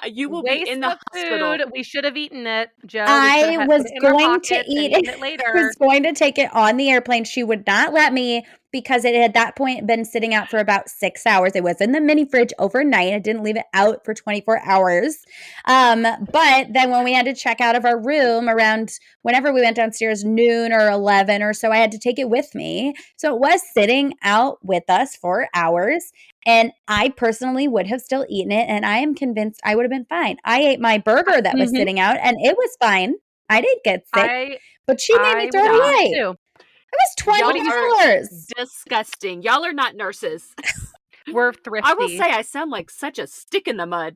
You will be Waste in the of hospital. food. We should have eaten it, Joe. We should I have was put it in our going to pockets and eat eaten it. it I later. was going to take it on the airplane. She would not let me because it had at that point been sitting out for about 6 hours. It was in the mini fridge overnight. I didn't leave it out for 24 hours. But then when we had to check out of our room around whenever we went downstairs, noon or 11 or so, I had to take it with me. So it was sitting out with us for hours. And I personally would have still eaten it, and I am convinced I would have been fine. I ate my burger that was sitting out, and it was fine. I didn't get sick, I but she made me I throw would it have eaten it away. too. It was Y'all are $20. disgusting. Y'all are not nurses. We're I will thrifty. say I sound like such a stick in the mud.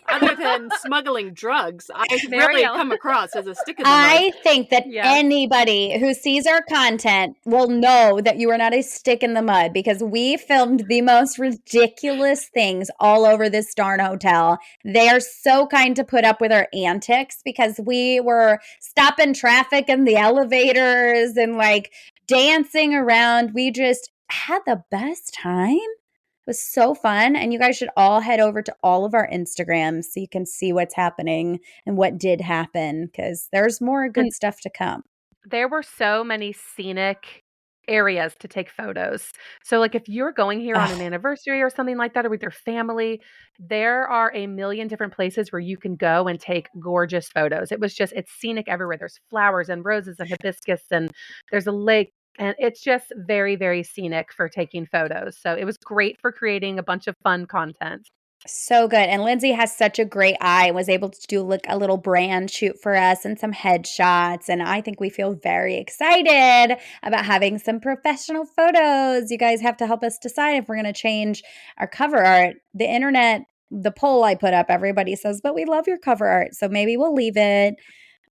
Other than smuggling drugs, I Mary really Ellen. come across as a stick in the mud. I think that Yes. anybody who sees our content will know that you are not a stick in the mud, because we filmed the most ridiculous things all over this darn hotel. They are so kind to put up with our antics because we were stopping traffic in the elevators and like dancing around. We just had the best time. It was so fun. And you guys should all head over to all of our Instagrams so you can see what's happening and what did happen, because there's more good And stuff to come. there were so many scenic areas to take photos. So, like, if you're going here on an Oh, anniversary or something like that, or with your family, there are a million different places where you can go and take gorgeous photos. It's scenic everywhere. There's flowers and roses and hibiscus, and there's a lake. And it's just very, very scenic for taking photos. So it was great for creating a bunch of fun content. so good. And Linsey has such a great eye and was able to do like a little brand shoot for us and some headshots. And I think we feel very excited about having some professional photos. You guys have to help us decide if we're going to change our cover art. The internet, the poll I put up, everybody says, but we love your cover art. So maybe we'll leave it.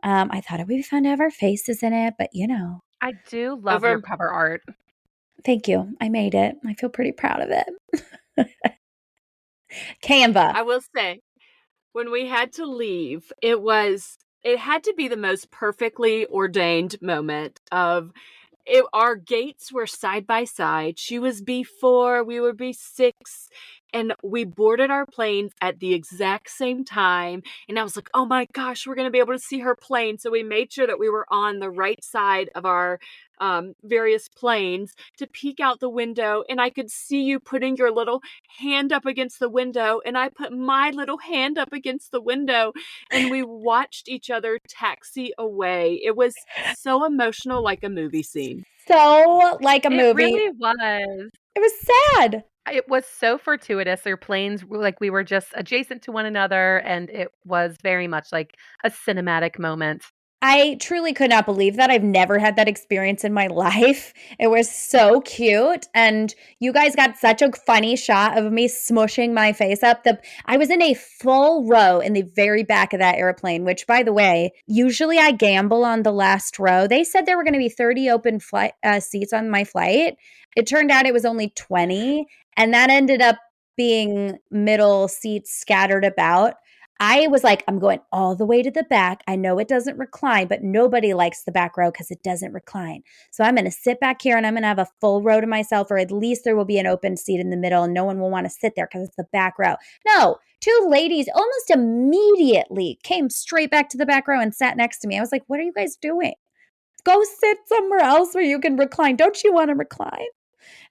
I thought it would be fun to have our faces in it, but I do love your Over, cover art. thank you. I made it. I feel pretty proud of it. Canva. I will say, when we had to leave, it had to be the most perfectly ordained moment of our gates were side by side. She was B4, we were B6, and we boarded our planes at the exact same time. And I was like, oh my gosh, we're going to be able to see her plane. So we made sure that we were on the right side of our various planes to peek out the window. And I could see you putting your little hand up against the window. And I put my little hand up against the window. And we watched each other taxi away. It was so emotional, like a movie scene. So like a It movie. really was. It was sad. It was so fortuitous. Their planes were like we were just adjacent to one another, and it was very much like a cinematic moment. I truly could not believe that. I've never had that experience in my life. It was so cute. And you guys got such a funny shot of me smushing my face up. I was in a full row in the very back of that airplane, which, by the way, usually I gamble on the last row. They said there were going to be 30 open flight seats on my flight. It turned out it was only 20. And that ended up being middle seats scattered about. I was like, I'm going all the way to the back. I know it doesn't recline, but nobody likes the back row because it doesn't recline. So I'm going to sit back here and I'm going to have a full row to myself, or at least there will be an open seat in the middle and no one will want to sit there because it's the back row. No, two ladies almost immediately came straight back to the back row and sat next to me. I was like, what are you guys doing? Go sit somewhere else where you can recline. Don't you want to recline?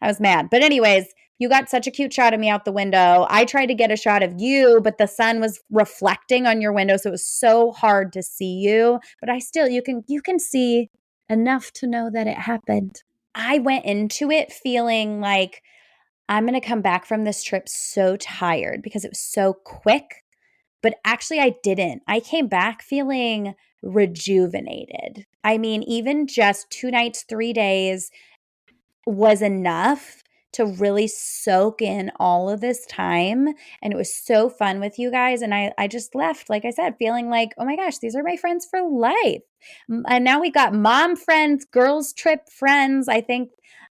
I was mad. But anyways, you got such a cute shot of me out the window. I tried to get a shot of you, but the sun was reflecting on your window, so it was so hard to see you. But you can see enough to know that it happened. I went into it feeling like I'm going to come back from this trip so tired because it was so quick. But actually, I didn't. I came back feeling rejuvenated. I mean, even just 2 nights, 3 days was enough to really soak in all of this time. And it was so fun with you guys. And I just left, like I said, feeling like, oh my gosh, these are my friends for life. And now we got mom friends, girls trip friends. I think,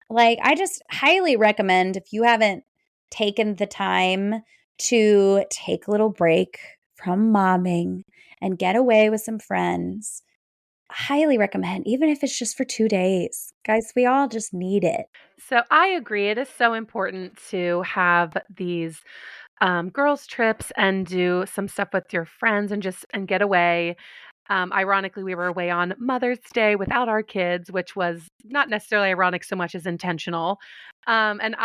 like, I just highly recommend, if you haven't taken the time to take a little break from momming and get away with some friends, highly recommend, even if it's just for 2 days. Guys, we all just need it. So I agree. It is so important to have these girls' trips and do some stuff with your friends and get away. Ironically, we were away on Mother's Day without our kids, which was not necessarily ironic so much as intentional. And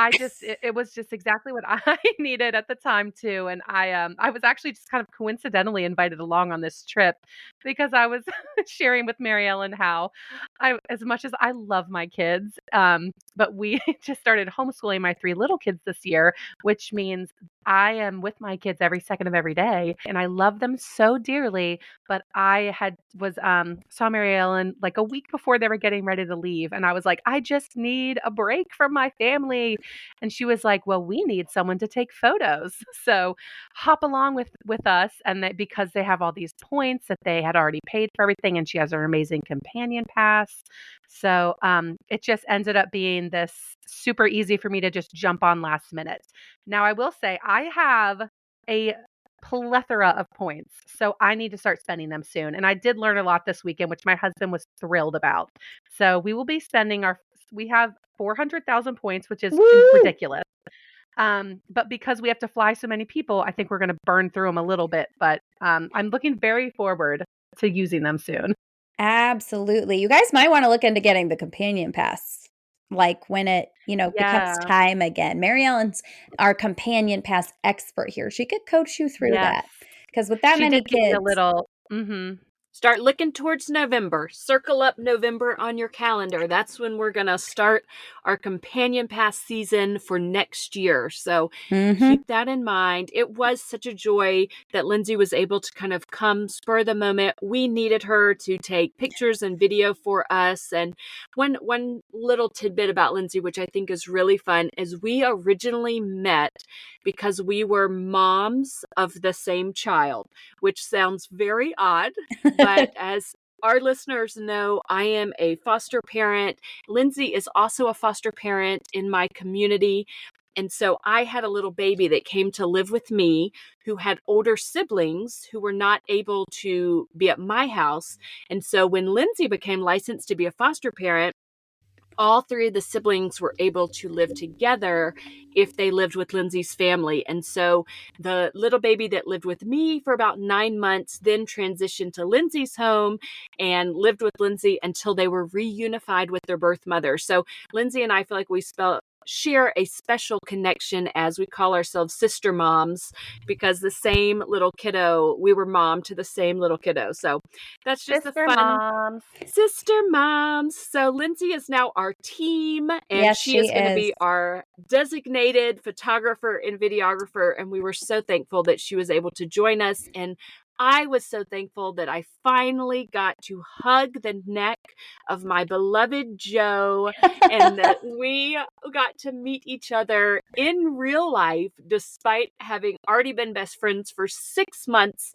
it was just exactly what I needed at the time too. And I was actually just kind of coincidentally invited along on this trip because I was sharing with Mary Ellen how as much as I love my kids, but we just started homeschooling my 3 little kids this year, which means I am with my kids every second of every day, and I love them so dearly. But I saw Mary Ellen like a week before they were getting ready to leave, and I was like, I just need a break from my family. And she was like, well, we need someone to take photos, so hop along with us. And that because they have all these points that they had already paid for everything, and she has an amazing companion pass. So it just ended up being this super easy for me to just jump on last minute. Now, I will say I have a plethora of points, so I need to start spending them soon. And I did learn a lot this weekend, which my husband was thrilled about. So we will be spending we have 400,000 points, which is Woo! ridiculous. But because we have to fly so many people, I think we're going to burn through them a little bit. But I'm looking very forward to using them soon. Absolutely. You guys might want to look into getting the companion pass, like when it, becomes Yeah. time again. Mary Ellen's our companion pass expert here. She could coach you through Yes. that because with that She many did give me a kids. little. Mhm. Start looking towards November. Circle up November on your calendar. That's when we're going to start our companion pass season for next year. So Mhm. keep that in mind. It was such a joy that Linsey was able to kind of come spur the moment. We needed her to take pictures and video for us. And one little tidbit about Linsey, which I think is really fun, is we originally met because we were moms of the same child, which sounds very odd. But as our listeners know, I am a foster parent. Linsey is also a foster parent in my community. And so I had a little baby that came to live with me who had older siblings who were not able to be at my house. And so when Linsey became licensed to be a foster parent, all 3 of the siblings were able to live together if they lived with Linsey's family. And so the little baby that lived with me for about 9 months then transitioned to Linsey's home and lived with Linsey until they were reunified with their birth mother. So Linsey and I feel like we share a special connection, as we call ourselves sister moms, because the same little kiddo, we were mom to the same little kiddo. So that's just a Sister fun moms. sister moms. So Linsey is now our team, and Yes, she she is going to is. be our designated photographer and videographer. And we were so thankful that she was able to join us. And I was so thankful that I finally got to hug the neck of my beloved Joe and that we got to meet each other in real life, despite having already been best friends for 6 months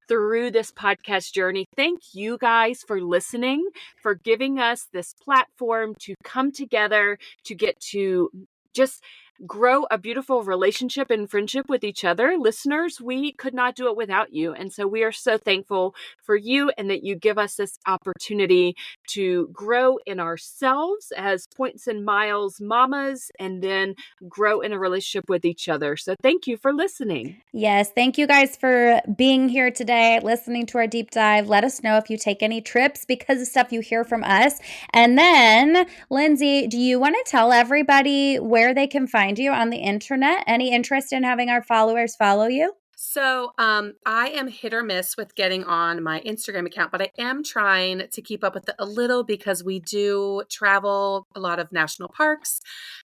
through this podcast journey. Thank you guys for listening, for giving us this platform to come together, to get to just grow a beautiful relationship and friendship with each other. Listeners, we could not do it without you. And so we are so thankful for you and that you give us this opportunity to grow in ourselves as Points and Miles mamas and then grow in a relationship with each other. So thank you for listening. Yes, thank you guys for being here today, listening to our deep dive. Let us know if you take any trips because of stuff you hear from us. And then, Linsey, do you want to tell everybody where they can find you on the internet? Any interest in having our followers follow you? So I am hit or miss with getting on my Instagram account, but I am trying to keep up with it a little because we do travel a lot of national parks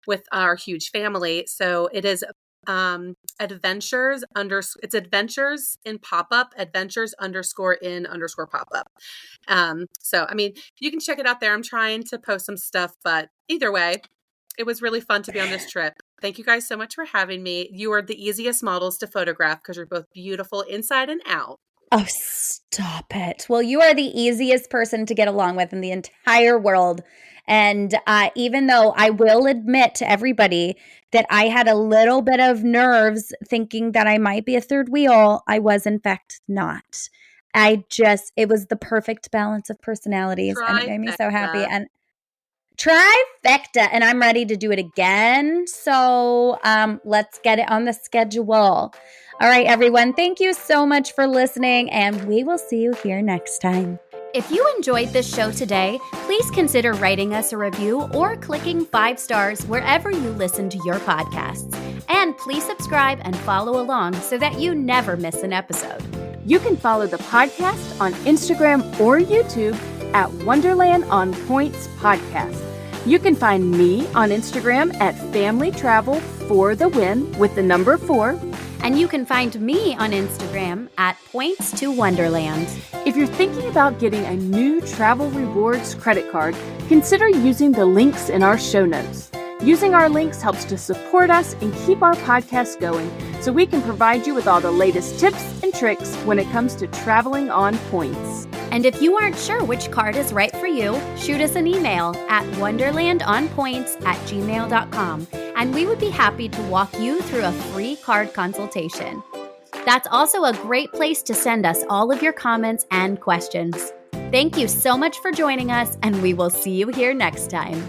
with our huge family. So it is adventures in pop-up, adventures_in_pop-up. So I mean, you can check it out there. I'm trying to post some stuff, but either way, it was really fun to be on this trip. Thank you guys so much for having me. You are the easiest models to photograph because you're both beautiful inside and out. Oh, stop it. Well, you are the easiest person to get along with in the entire world. And even though I will admit to everybody that I had a little bit of nerves thinking that I might be a third wheel, I was in fact not. It was the perfect balance of personalities and it made me so happy. And trifecta, and I'm ready to do it again. So let's get it on the schedule. All right, everyone. Thank you so much for listening, and we will see you here next time. If you enjoyed this show today, please consider writing us a review or clicking 5 stars wherever you listen to your podcasts. And please subscribe and follow along so that you never miss an episode. You can follow the podcast on Instagram or YouTube at Wonderland on Points Podcast. You can find me on Instagram at Family Travel for the Win with the number 4. And you can find me on Instagram at Points to Wonderland. If you're thinking about getting a new travel rewards credit card, consider using the links in our show notes. Using our links helps to support us and keep our podcast going so we can provide you with all the latest tips and tricks when it comes to traveling on points. And if you aren't sure which card is right for you, shoot us an email at wonderlandonpoints@gmail.com, and we would be happy to walk you through a free card consultation. That's also a great place to send us all of your comments and questions. Thank you so much for joining us, and we will see you here next time.